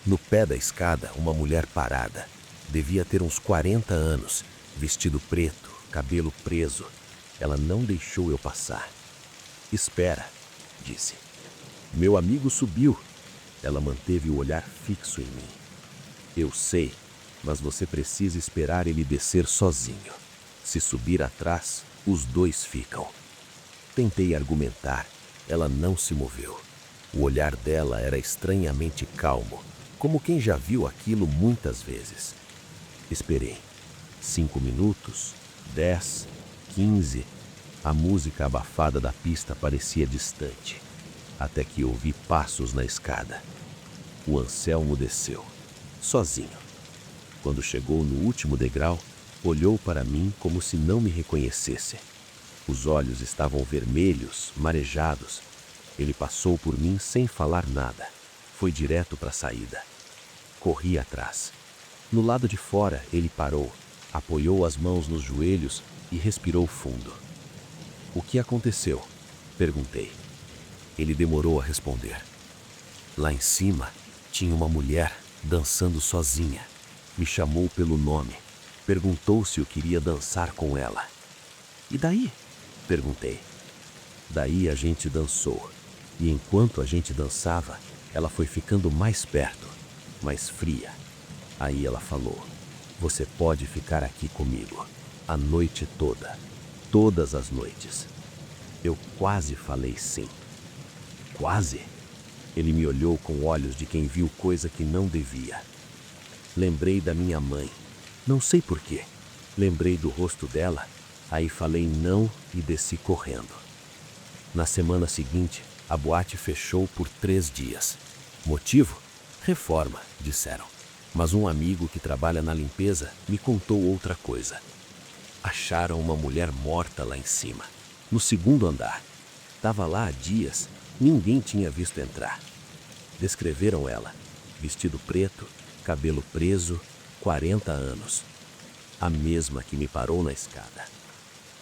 No pé da escada, uma mulher parada. Devia ter uns 40 anos, vestido preto, cabelo preso. Ela não deixou eu passar. Espera, disse. Meu amigo subiu. Ela manteve o olhar fixo em mim. Eu sei, mas você precisa esperar ele descer sozinho. Se subir atrás, os dois ficam. Tentei argumentar. Ela não se moveu. O olhar dela era estranhamente calmo, como quem já viu aquilo muitas vezes. Esperei. 5 minutos, 10, 15. A música abafada da pista parecia distante, até que ouvi passos na escada. O Anselmo desceu, sozinho. Quando chegou no último degrau, olhou para mim como se não me reconhecesse. Os olhos estavam vermelhos, marejados. Ele passou por mim sem falar nada. Foi direto para a saída. Corri atrás. No lado de fora, ele parou, apoiou as mãos nos joelhos e respirou fundo. O que aconteceu? Perguntei. Ele demorou a responder. Lá em cima, tinha uma mulher dançando sozinha. Me chamou pelo nome. Perguntou se eu queria dançar com ela. E daí? Perguntei. Daí a gente dançou. E enquanto a gente dançava, ela foi ficando mais perto, mais fria. Aí ela falou: você pode ficar aqui comigo, a noite toda, todas as noites. Eu quase falei sim. Quase. Ele me olhou com olhos de quem viu coisa que não devia. Lembrei da minha mãe. Não sei porquê. Lembrei do rosto dela. Aí falei não e desci correndo. Na semana seguinte, a boate fechou por 3 dias. Motivo? Reforma, disseram. Mas um amigo que trabalha na limpeza me contou outra coisa. Acharam uma mulher morta lá em cima, no 2º andar. Estava lá há dias, ninguém tinha visto entrar. Descreveram ela, vestido preto, cabelo preso, 40 anos. A mesma que me parou na escada.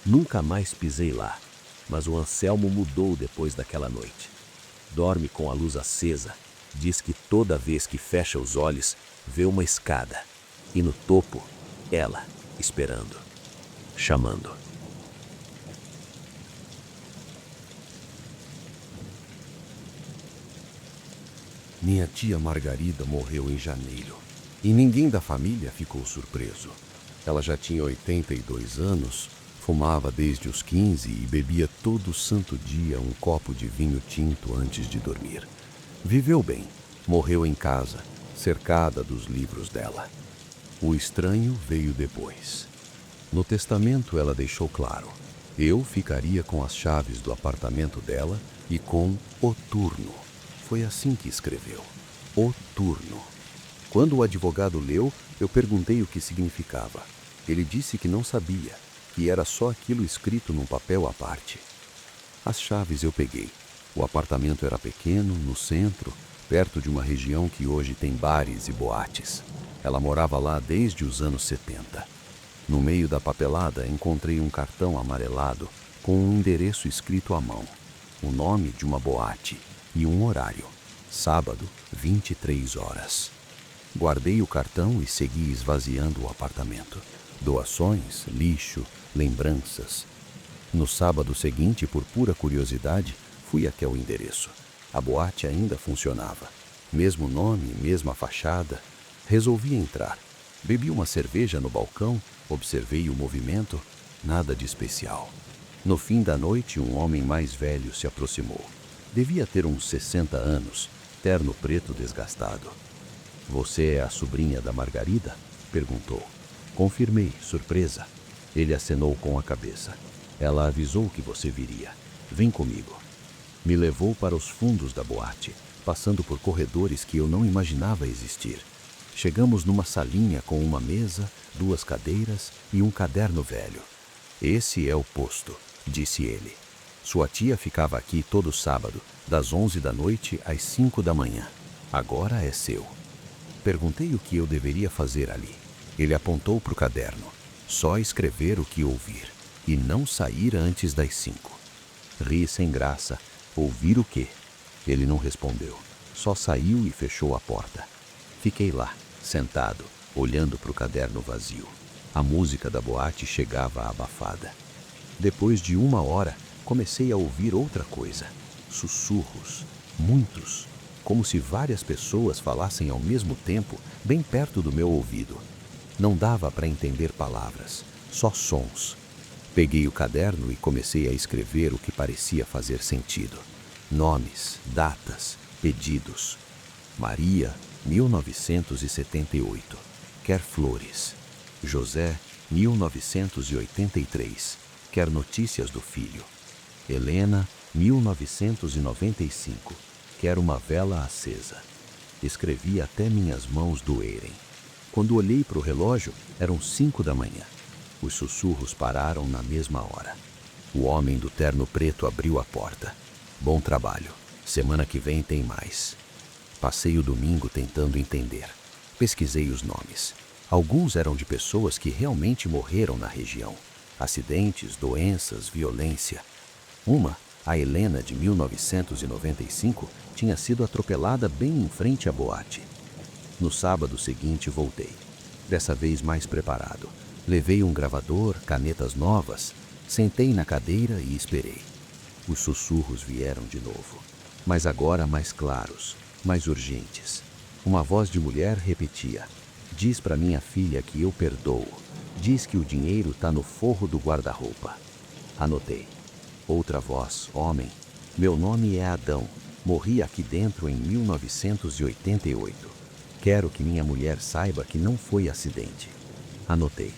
Nunca mais pisei lá, mas o Anselmo mudou depois daquela noite. Dorme com a luz acesa, diz que toda vez que fecha os olhos, vê uma escada. E no topo, ela, esperando, chamando. Minha tia Margarida morreu em janeiro e ninguém da família ficou surpreso. Ela já tinha 82 anos, fumava desde os 15 e bebia todo santo dia um copo de vinho tinto antes de dormir. Viveu bem, morreu em casa, cercada dos livros dela. O estranho veio depois. No testamento ela deixou claro: eu ficaria com as chaves do apartamento dela e com o turno. Foi assim que escreveu: o turno. Quando o advogado leu, eu perguntei o que significava. Ele disse que não sabia, que era só aquilo escrito num papel à parte. As chaves eu peguei. O apartamento era pequeno, no centro, perto de uma região que hoje tem bares e boates. Ela morava lá desde os anos 70. No meio da papelada encontrei um cartão amarelado com um endereço escrito à mão, o nome de uma boate e um horário: sábado, 23 horas. Guardei o cartão e segui esvaziando o apartamento. Doações, lixo, lembranças. No sábado seguinte, por pura curiosidade, fui até o endereço. A boate ainda funcionava. Mesmo nome, mesma fachada. Resolvi entrar. Bebi uma cerveja no balcão, observei o movimento, nada de especial. No fim da noite, um homem mais velho se aproximou. Devia ter uns 60 anos, terno preto desgastado. Você é a sobrinha da Margarida? Perguntou. Confirmei, surpresa. Ele acenou com a cabeça. Ela avisou que você viria. Vem comigo. Me levou para os fundos da boate, passando por corredores que eu não imaginava existir. Chegamos numa salinha com uma mesa, 2 cadeiras e um caderno velho. Esse é o posto, disse ele. Sua tia ficava aqui todo sábado, das 11 da noite às 5 da manhã. Agora é seu. Perguntei o que eu deveria fazer ali. Ele apontou para o caderno. Só escrever o que ouvir e não sair antes das 5. Ri sem graça. Ouvir o quê? Ele não respondeu. Só saiu e fechou a porta. Fiquei lá, sentado, olhando para o caderno vazio. A música da boate chegava abafada. Depois de 1 hora, comecei a ouvir outra coisa. Sussurros, muitos, como se várias pessoas falassem ao mesmo tempo, bem perto do meu ouvido. Não dava para entender palavras, só sons. Peguei o caderno e comecei a escrever o que parecia fazer sentido. Nomes, datas, pedidos. Maria, 1978. Quer flores. José, 1983. Quer notícias do filho. Helena, 1995. Quer uma vela acesa. Escrevi até minhas mãos doerem. Quando olhei para o relógio, eram 5 da manhã. Os sussurros pararam na mesma hora. O homem do terno preto abriu a porta. Bom trabalho. Semana que vem tem mais. Passei o domingo tentando entender. Pesquisei os nomes. Alguns eram de pessoas que realmente morreram na região. Acidentes, doenças, violência. Uma, a Helena de 1995, tinha sido atropelada bem em frente à boate. No sábado seguinte voltei. Dessa vez mais preparado. Levei um gravador, canetas novas, sentei na cadeira e esperei. Os sussurros vieram de novo, mas agora mais claros, mais urgentes. Uma voz de mulher repetia: diz para minha filha que eu perdoo. Diz que o dinheiro tá no forro do guarda-roupa. Anotei. Outra voz, homem. Meu nome é Adão. Morri aqui dentro em 1988. Quero que minha mulher saiba que não foi acidente. Anotei.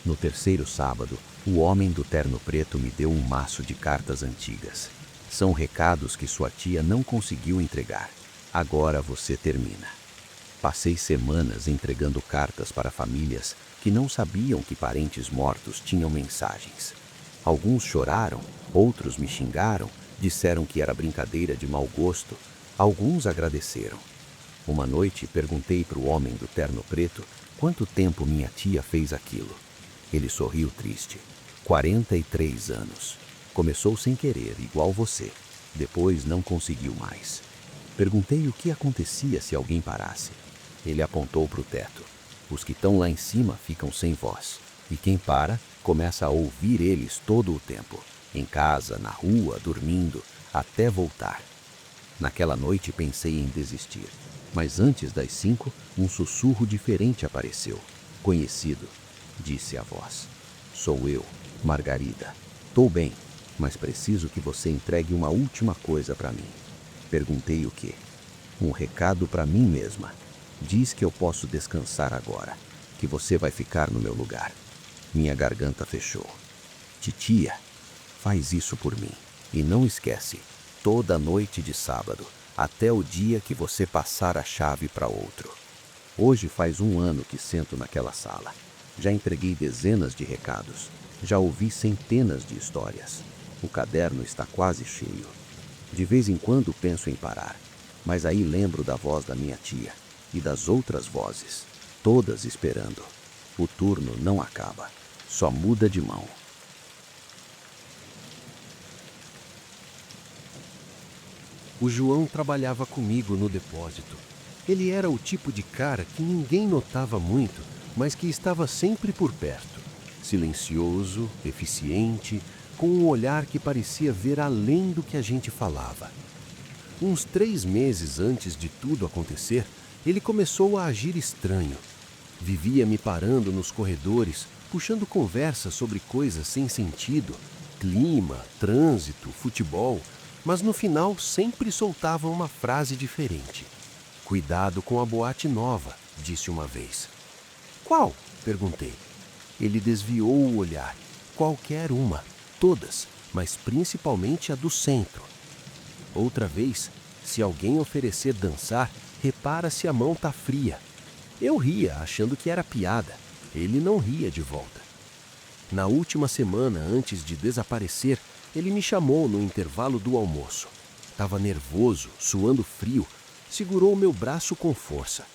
No terceiro sábado, o homem do terno preto me deu um maço de cartas antigas. São recados que sua tia não conseguiu entregar. Agora você termina. Passei semanas entregando cartas para famílias que não sabiam que parentes mortos tinham mensagens. Alguns choraram, outros me xingaram, disseram que era brincadeira de mau gosto. Alguns agradeceram. Uma noite perguntei para o homem do terno preto quanto tempo minha tia fez aquilo. Ele sorriu triste. 43 anos. Começou sem querer, igual você. Depois não conseguiu mais. Perguntei o que acontecia se alguém parasse. Ele apontou para o teto. Os que estão lá em cima ficam sem voz. E quem para, começa a ouvir eles todo o tempo. Em casa, na rua, dormindo, até voltar. Naquela noite pensei em desistir. Mas antes das 5, um sussurro diferente apareceu. Conhecido. Disse a voz. Sou eu, Margarida. Tô bem, mas preciso que você entregue uma última coisa para mim. Perguntei o quê? Um recado para mim mesma. Diz que eu posso descansar agora, que você vai ficar no meu lugar. Minha garganta fechou. Titia, faz isso por mim. E não esquece, toda noite de sábado, até o dia que você passar a chave para outro. Hoje faz 1 ano que sento naquela sala. Já entreguei dezenas de recados. Já ouvi centenas de histórias. O caderno está quase cheio. De vez em quando penso em parar, mas aí lembro da voz da minha tia e das outras vozes, todas esperando. O turno não acaba, só muda de mão. O João trabalhava comigo no depósito. Ele era o tipo de cara que ninguém notava muito, mas que estava sempre por perto. Silencioso, eficiente, com um olhar que parecia ver além do que a gente falava. Uns 3 meses antes de tudo acontecer, ele começou a agir estranho. Vivia me parando nos corredores, puxando conversa sobre coisas sem sentido, clima, trânsito, futebol, mas no final sempre soltava uma frase diferente. Cuidado com a boate nova, disse uma vez. Qual? Perguntei. Ele desviou o olhar. Qualquer uma, todas, mas principalmente a do centro. Outra vez, se alguém oferecer dançar, repara se a mão tá fria. Eu ria, achando que era piada. Ele não ria de volta. Na última semana, antes de desaparecer, ele me chamou no intervalo do almoço. Tava nervoso, suando frio, segurou meu braço com força.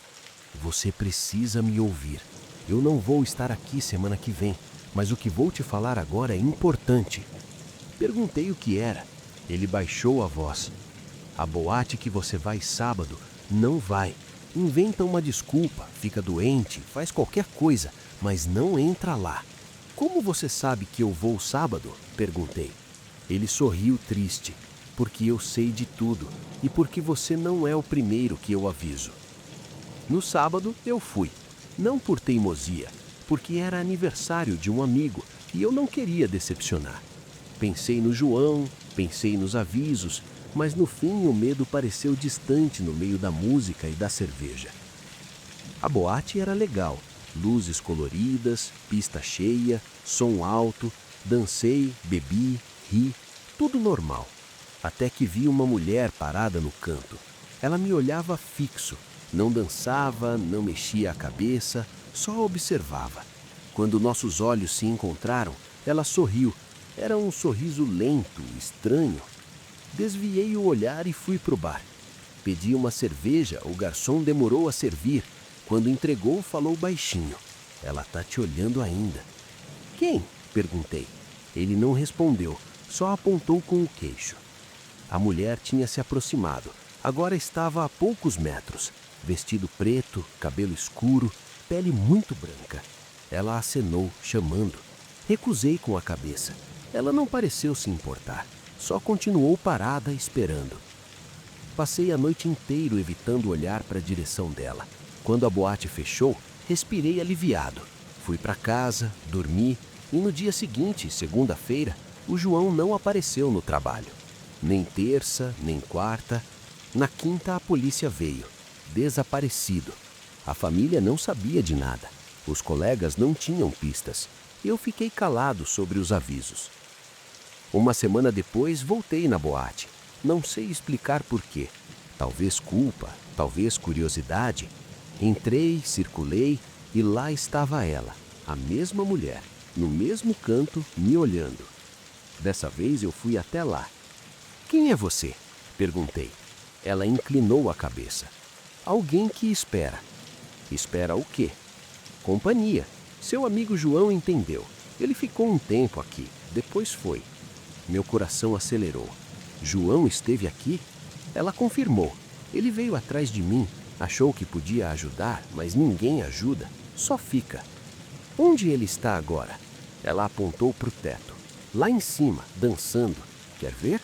Você precisa me ouvir. Eu não vou estar aqui semana que vem, mas o que vou te falar agora é importante. Perguntei o que era. Ele baixou a voz. A boate que você vai sábado, não vai. Inventa uma desculpa, fica doente, faz qualquer coisa, mas não entra lá. Como você sabe que eu vou sábado? Perguntei. Ele sorriu triste, porque eu sei de tudo e porque você não é o primeiro que eu aviso. No sábado eu fui, não por teimosia, porque era aniversário de um amigo e eu não queria decepcionar. Pensei no João, pensei nos avisos, mas no fim o medo pareceu distante no meio da música e da cerveja. A boate era legal, luzes coloridas, pista cheia, som alto, dancei, bebi, ri, tudo normal. Até que vi uma mulher parada no canto. Ela me olhava fixo, não dançava, não mexia a cabeça, só observava. Quando nossos olhos se encontraram, ela sorriu, Era um sorriso lento, estranho. Desviei o olhar e fui pro bar. Pedi uma cerveja, o garçom demorou a servir. Quando entregou, falou baixinho. Ela tá te olhando ainda. Quem? Perguntei. Ele não respondeu, só apontou com o queixo. A mulher tinha se aproximado. Agora estava a poucos metros. Vestido preto, cabelo escuro, pele muito branca. Ela acenou, chamando. Recusei com a cabeça. Ela não pareceu se importar. Só continuou parada, esperando. Passei a noite inteira evitando olhar para a direção dela. Quando a boate fechou, respirei aliviado. Fui para casa, dormi e no dia seguinte, segunda-feira, o João não apareceu no trabalho. Nem terça, nem quarta. Na quinta, a polícia veio. Desaparecido. A família não sabia de nada. Os colegas não tinham pistas. Eu fiquei calado sobre os avisos. Uma semana depois, voltei na boate. Não sei explicar porquê. Talvez culpa, talvez curiosidade. Entrei, circulei e lá estava ela, a mesma mulher, no mesmo canto, me olhando. Dessa vez eu fui até lá. Quem é você? Perguntei. Ela inclinou a cabeça. Alguém que espera. Espera o quê? Companhia. Seu amigo João entendeu. Ele ficou um tempo aqui, depois foi. Meu coração acelerou. João esteve aqui? Ela confirmou. Ele veio atrás de mim, achou que podia ajudar, mas ninguém ajuda, só fica. Onde ele está agora? Ela apontou para o teto. Lá em cima, dançando. Quer ver?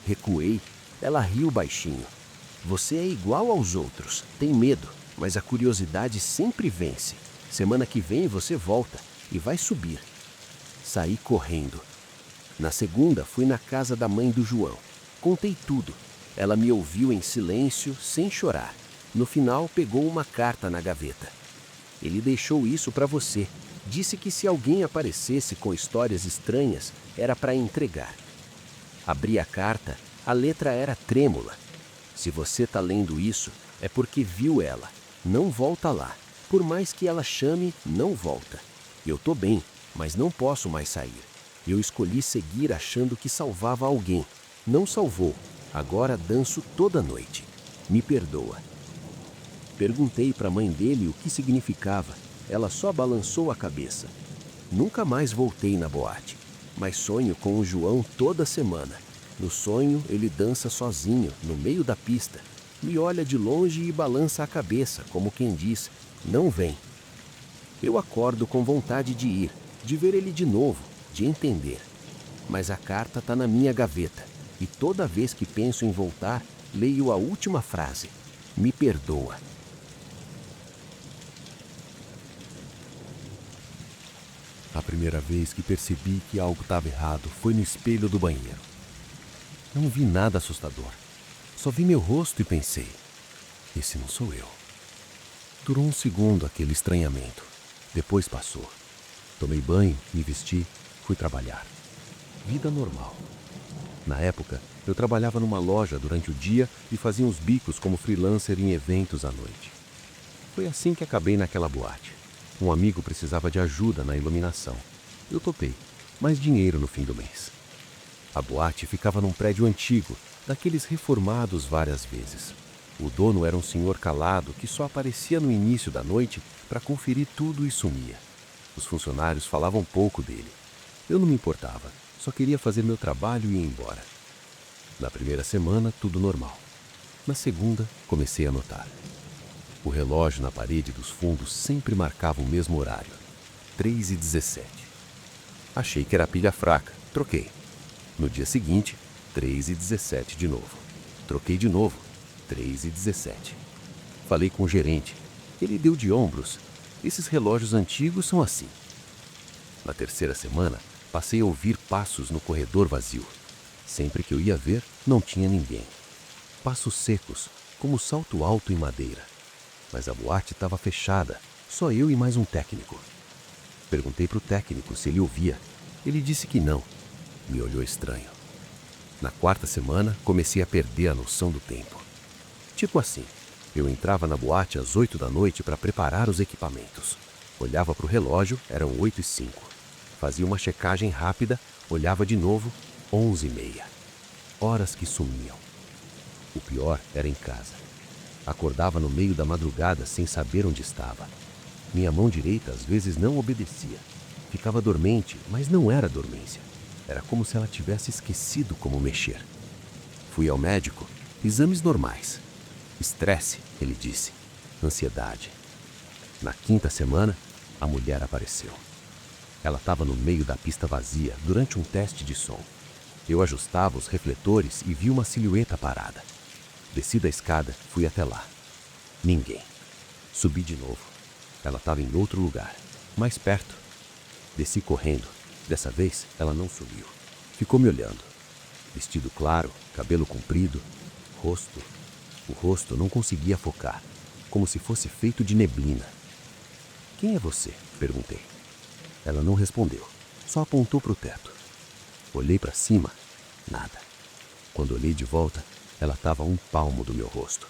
Recuei. Ela riu baixinho. Você é igual aos outros, tem medo, mas a curiosidade sempre vence. Semana que vem você volta e vai subir. Saí correndo. Na segunda, fui na casa da mãe do João. Contei tudo. Ela me ouviu em silêncio, sem chorar. No final, pegou uma carta na gaveta. Ele deixou isso para você. Disse que se alguém aparecesse com histórias estranhas, era para entregar. Abri a carta, a letra era trêmula. Se você tá lendo isso, é porque viu ela. Não volta lá. Por mais que ela chame, não volta. Eu tô bem, mas não posso mais sair. Eu escolhi seguir achando que salvava alguém. Não salvou. Agora danço toda noite. Me perdoa. Perguntei para a mãe dele o que significava. Ela só balançou a cabeça. Nunca mais voltei na boate, mas sonho com o João toda semana. No sonho, ele dança sozinho, no meio da pista. Me olha de longe e balança a cabeça, como quem diz, não vem. Eu acordo com vontade de ir, de ver ele de novo, de entender. Mas a carta está na minha gaveta, e toda vez que penso em voltar, leio a última frase. Me perdoa. A primeira vez que percebi que algo estava errado foi no espelho do banheiro. Não vi nada assustador. Só vi meu rosto e pensei, esse não sou eu. Durou um segundo aquele estranhamento. Depois passou. Tomei banho, me vesti, fui trabalhar. Vida normal. Na época, eu trabalhava numa loja durante o dia e fazia uns bicos como freelancer em eventos à noite. Foi assim que acabei naquela boate. Um amigo precisava de ajuda na iluminação. Eu topei, mais dinheiro no fim do mês. A boate ficava num prédio antigo, daqueles reformados várias vezes. O dono era um senhor calado que só aparecia no início da noite para conferir tudo e sumia. Os funcionários falavam pouco dele. Eu não me importava, só queria fazer meu trabalho e ir embora. Na primeira semana, tudo normal. Na segunda, comecei a notar. O relógio na parede dos fundos sempre marcava o mesmo horário, 3h17. Achei que era pilha fraca, troquei. No dia seguinte, 3h17 de novo. Troquei de novo, 3h17. Falei com o gerente. Ele deu de ombros. Esses relógios antigos são assim. Na terceira semana, passei a ouvir passos no corredor vazio. Sempre que eu ia ver, não tinha ninguém. Passos secos, como salto alto em madeira. Mas a boate estava fechada, só eu e mais um técnico. Perguntei para o técnico se ele ouvia. Ele disse que não. Me olhou estranho. Na quarta semana, comecei a perder a noção do tempo. Tipo assim, eu entrava na boate às 8 da noite para preparar os equipamentos. Olhava para o relógio, eram 8h05. Fazia uma checagem rápida, olhava de novo, 11h30. Horas que sumiam. O pior era em casa. Acordava no meio da madrugada sem saber onde estava. Minha mão direita às vezes não obedecia. Ficava dormente, mas não era dormência. Era como se ela tivesse esquecido como mexer. Fui ao médico, exames normais. Estresse, ele disse. Ansiedade. Na 5ª semana, a mulher apareceu. Ela estava no meio da pista vazia durante um teste de som. Eu ajustava os refletores e vi uma silhueta parada. Desci da escada, fui até lá. Ninguém. Subi de novo. Ela estava em outro lugar, mais perto. Desci correndo. Dessa vez, ela não subiu. Ficou me olhando. Vestido claro, cabelo comprido, rosto. O rosto não conseguia focar, como se fosse feito de neblina. Quem é você? Perguntei. Ela não respondeu, só apontou para o teto. Olhei para cima, nada. Quando olhei de volta, ela estava a 1 palmo do meu rosto.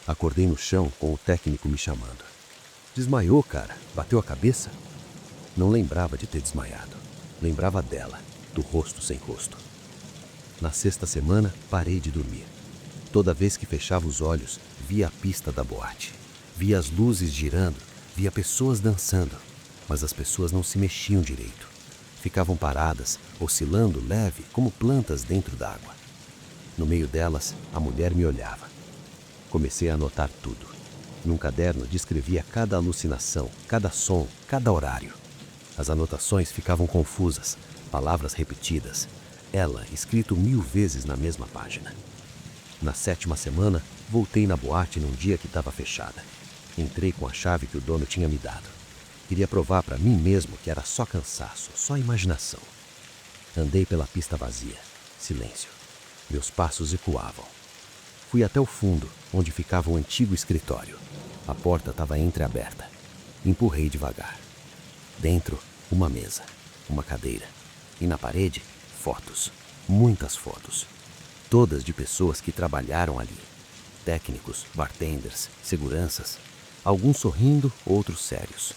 Acordei no chão com o técnico me chamando. Desmaiou, cara? Bateu a cabeça? Não lembrava de ter desmaiado. Lembrava dela, do rosto sem rosto. Na 6ª semana, parei de dormir. Toda vez que fechava os olhos, via a pista da boate. Via as luzes girando, via pessoas dançando. Mas as pessoas não se mexiam direito. Ficavam paradas, oscilando leve como plantas dentro d'água. No meio delas, a mulher me olhava. Comecei a anotar tudo. Num caderno descrevia cada alucinação, cada som, cada horário. As anotações ficavam confusas, palavras repetidas. Ela, escrito 1000 vezes na mesma página. Na 7ª semana, voltei na boate num dia que estava fechada. Entrei com a chave que o dono tinha me dado. Queria provar para mim mesmo que era só cansaço, só imaginação. Andei pela pista vazia. Silêncio. Meus passos ecoavam. Fui até o fundo, onde ficava o antigo escritório. A porta estava entreaberta. Empurrei devagar. Dentro, uma mesa, uma cadeira. E na parede, fotos. Muitas fotos. Todas de pessoas que trabalharam ali. Técnicos, bartenders, seguranças. Alguns sorrindo, outros sérios.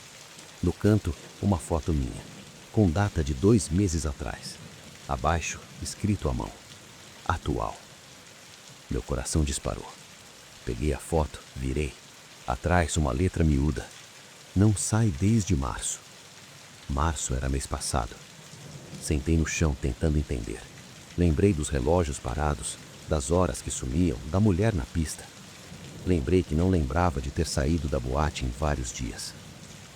No canto, uma foto minha, com data de 2 meses atrás. Abaixo, escrito à mão. Atual. Meu coração disparou. Peguei a foto, virei. Atrás, uma letra miúda. Não sai desde março. Março era mês passado. Sentei no chão tentando entender. Lembrei dos relógios parados, das horas que sumiam, da mulher na pista. Lembrei que não lembrava de ter saído da boate em vários dias.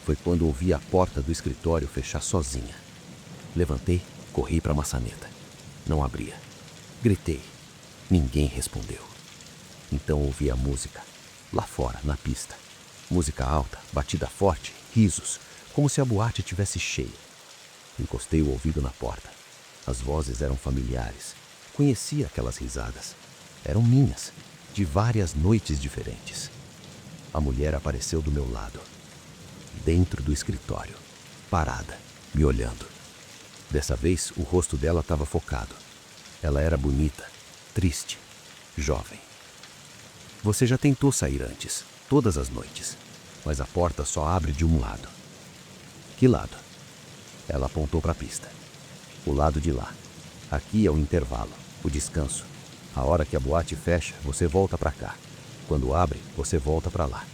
Foi quando ouvi a porta do escritório fechar sozinha. Levantei, corri para a maçaneta. Não abria. Gritei. Ninguém respondeu. Então ouvi a música. Lá fora, na pista. Música alta, batida forte, risos, como se a boate tivesse cheia. Encostei o ouvido na porta. As vozes eram familiares. Conhecia aquelas risadas. Eram minhas, de várias noites diferentes. A mulher apareceu do meu lado. Dentro do escritório, parada, me olhando. Dessa vez, o rosto dela estava focado. Ela era bonita, triste, jovem. Você já tentou sair antes, todas as noites, mas a porta só abre de um lado. Que lado? Ela apontou para a pista. O lado de lá. Aqui é o intervalo, o descanso. A hora que a boate fecha, você volta para cá. Quando abre, você volta para lá.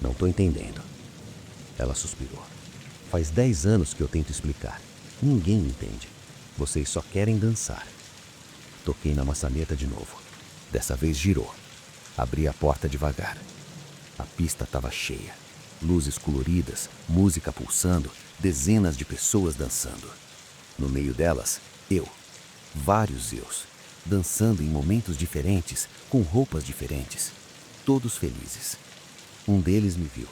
Não estou entendendo. Ela suspirou. Faz 10 anos que eu tento explicar. Ninguém entende. Vocês só querem dançar. Toquei na maçaneta de novo. Dessa vez girou. Abri a porta devagar. A pista estava cheia. Luzes coloridas, música pulsando, dezenas de pessoas dançando. No meio delas, eu. Vários eus. Dançando em momentos diferentes, com roupas diferentes. Todos felizes. Um deles me viu.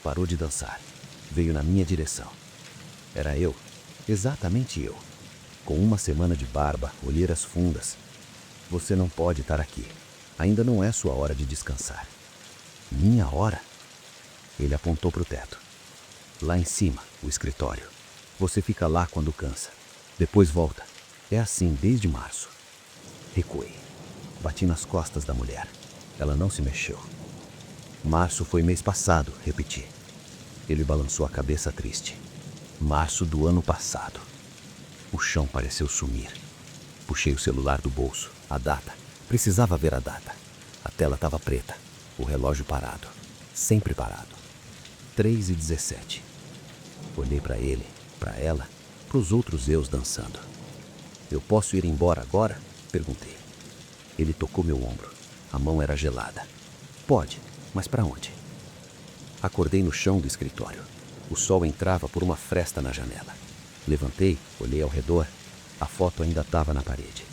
Parou de dançar. Veio na minha direção. Era eu. Exatamente eu. Com 1 semana de barba, olheiras fundas. Você não pode estar aqui. Ainda não é sua hora de descansar. Minha hora? Ele apontou para o teto. Lá em cima, o escritório. Você fica lá quando cansa. Depois volta. É assim desde março. Recuei. Bati nas costas da mulher. Ela não se mexeu. Março foi mês passado, repeti. Ele balançou a cabeça triste. Março do ano passado. O chão pareceu sumir. Puxei o celular do bolso. A data. Precisava ver a data. A tela estava preta. O relógio parado. Sempre parado. 3h17. Olhei para ele, para ela, para os outros eus dançando. Eu posso ir embora agora? Perguntei. Ele tocou meu ombro. A mão era gelada. Pode, mas para onde? Acordei no chão do escritório. O sol entrava por uma fresta na janela. Levantei, olhei ao redor. A foto ainda estava na parede.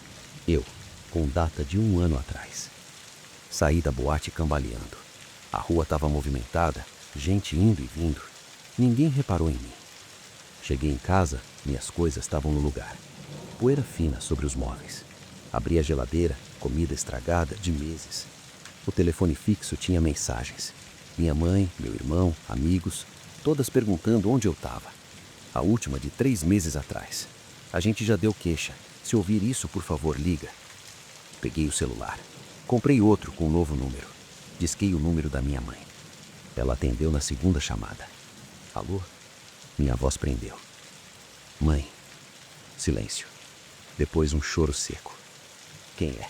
Eu, com data de 1 ano atrás. Saí da boate cambaleando. A rua estava movimentada, gente indo e vindo. Ninguém reparou em mim. Cheguei em casa, minhas coisas estavam no lugar. Poeira fina sobre os móveis. Abri a geladeira, comida estragada de meses. O telefone fixo tinha mensagens. Minha mãe, meu irmão, amigos, todas perguntando onde eu estava. A última de 3 meses atrás. A gente já deu queixa. Se ouvir isso, por favor, liga. Peguei o celular. Comprei outro com um novo número. Disquei o número da minha mãe. Ela atendeu na segunda chamada. Alô? Minha voz prendeu. Mãe. Silêncio. Depois um choro seco. Quem é?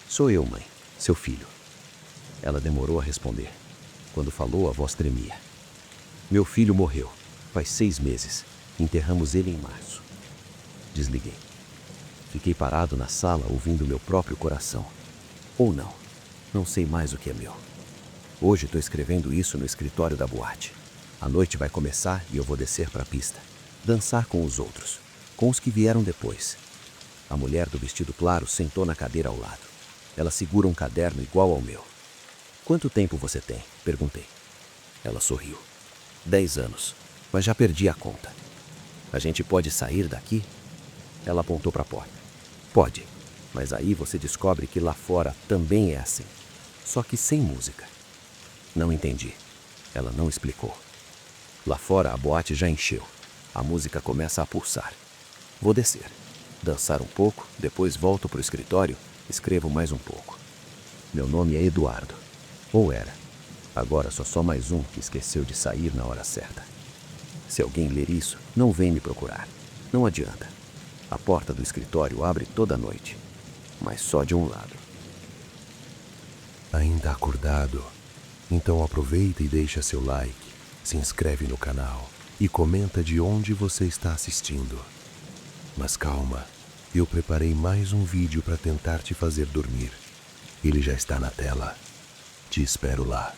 Sou eu, mãe. Seu filho. Ela demorou a responder. Quando falou, a voz tremia. Meu filho morreu. Faz 6 meses. Enterramos ele em março. Desliguei. Fiquei parado na sala ouvindo meu próprio coração. Ou não. Não sei mais o que é meu. Hoje estou escrevendo isso no escritório da boate. A noite vai começar e eu vou descer para a pista. Dançar com os outros. Com os que vieram depois. A mulher do vestido claro sentou na cadeira ao lado. Ela segura um caderno igual ao meu. Quanto tempo você tem? Perguntei. Ela sorriu. 10 anos, mas já perdi a conta. A gente pode sair daqui? Ela apontou para a porta. Pode, mas aí você descobre que lá fora também é assim. Só que sem música. Não entendi. Ela não explicou. Lá fora a boate já encheu. A música começa a pulsar. Vou descer. Dançar um pouco, depois volto para o escritório, escrevo mais um pouco. Meu nome é Eduardo. Ou era. Agora só mais um que esqueceu de sair na hora certa. Se alguém ler isso, não vem me procurar. Não adianta. A porta do escritório abre toda noite, mas só de um lado. Ainda acordado? Então aproveita e deixa seu like, se inscreve no canal e comenta de onde você está assistindo. Mas calma, eu preparei mais um vídeo para tentar te fazer dormir. Ele já está na tela. Te espero lá.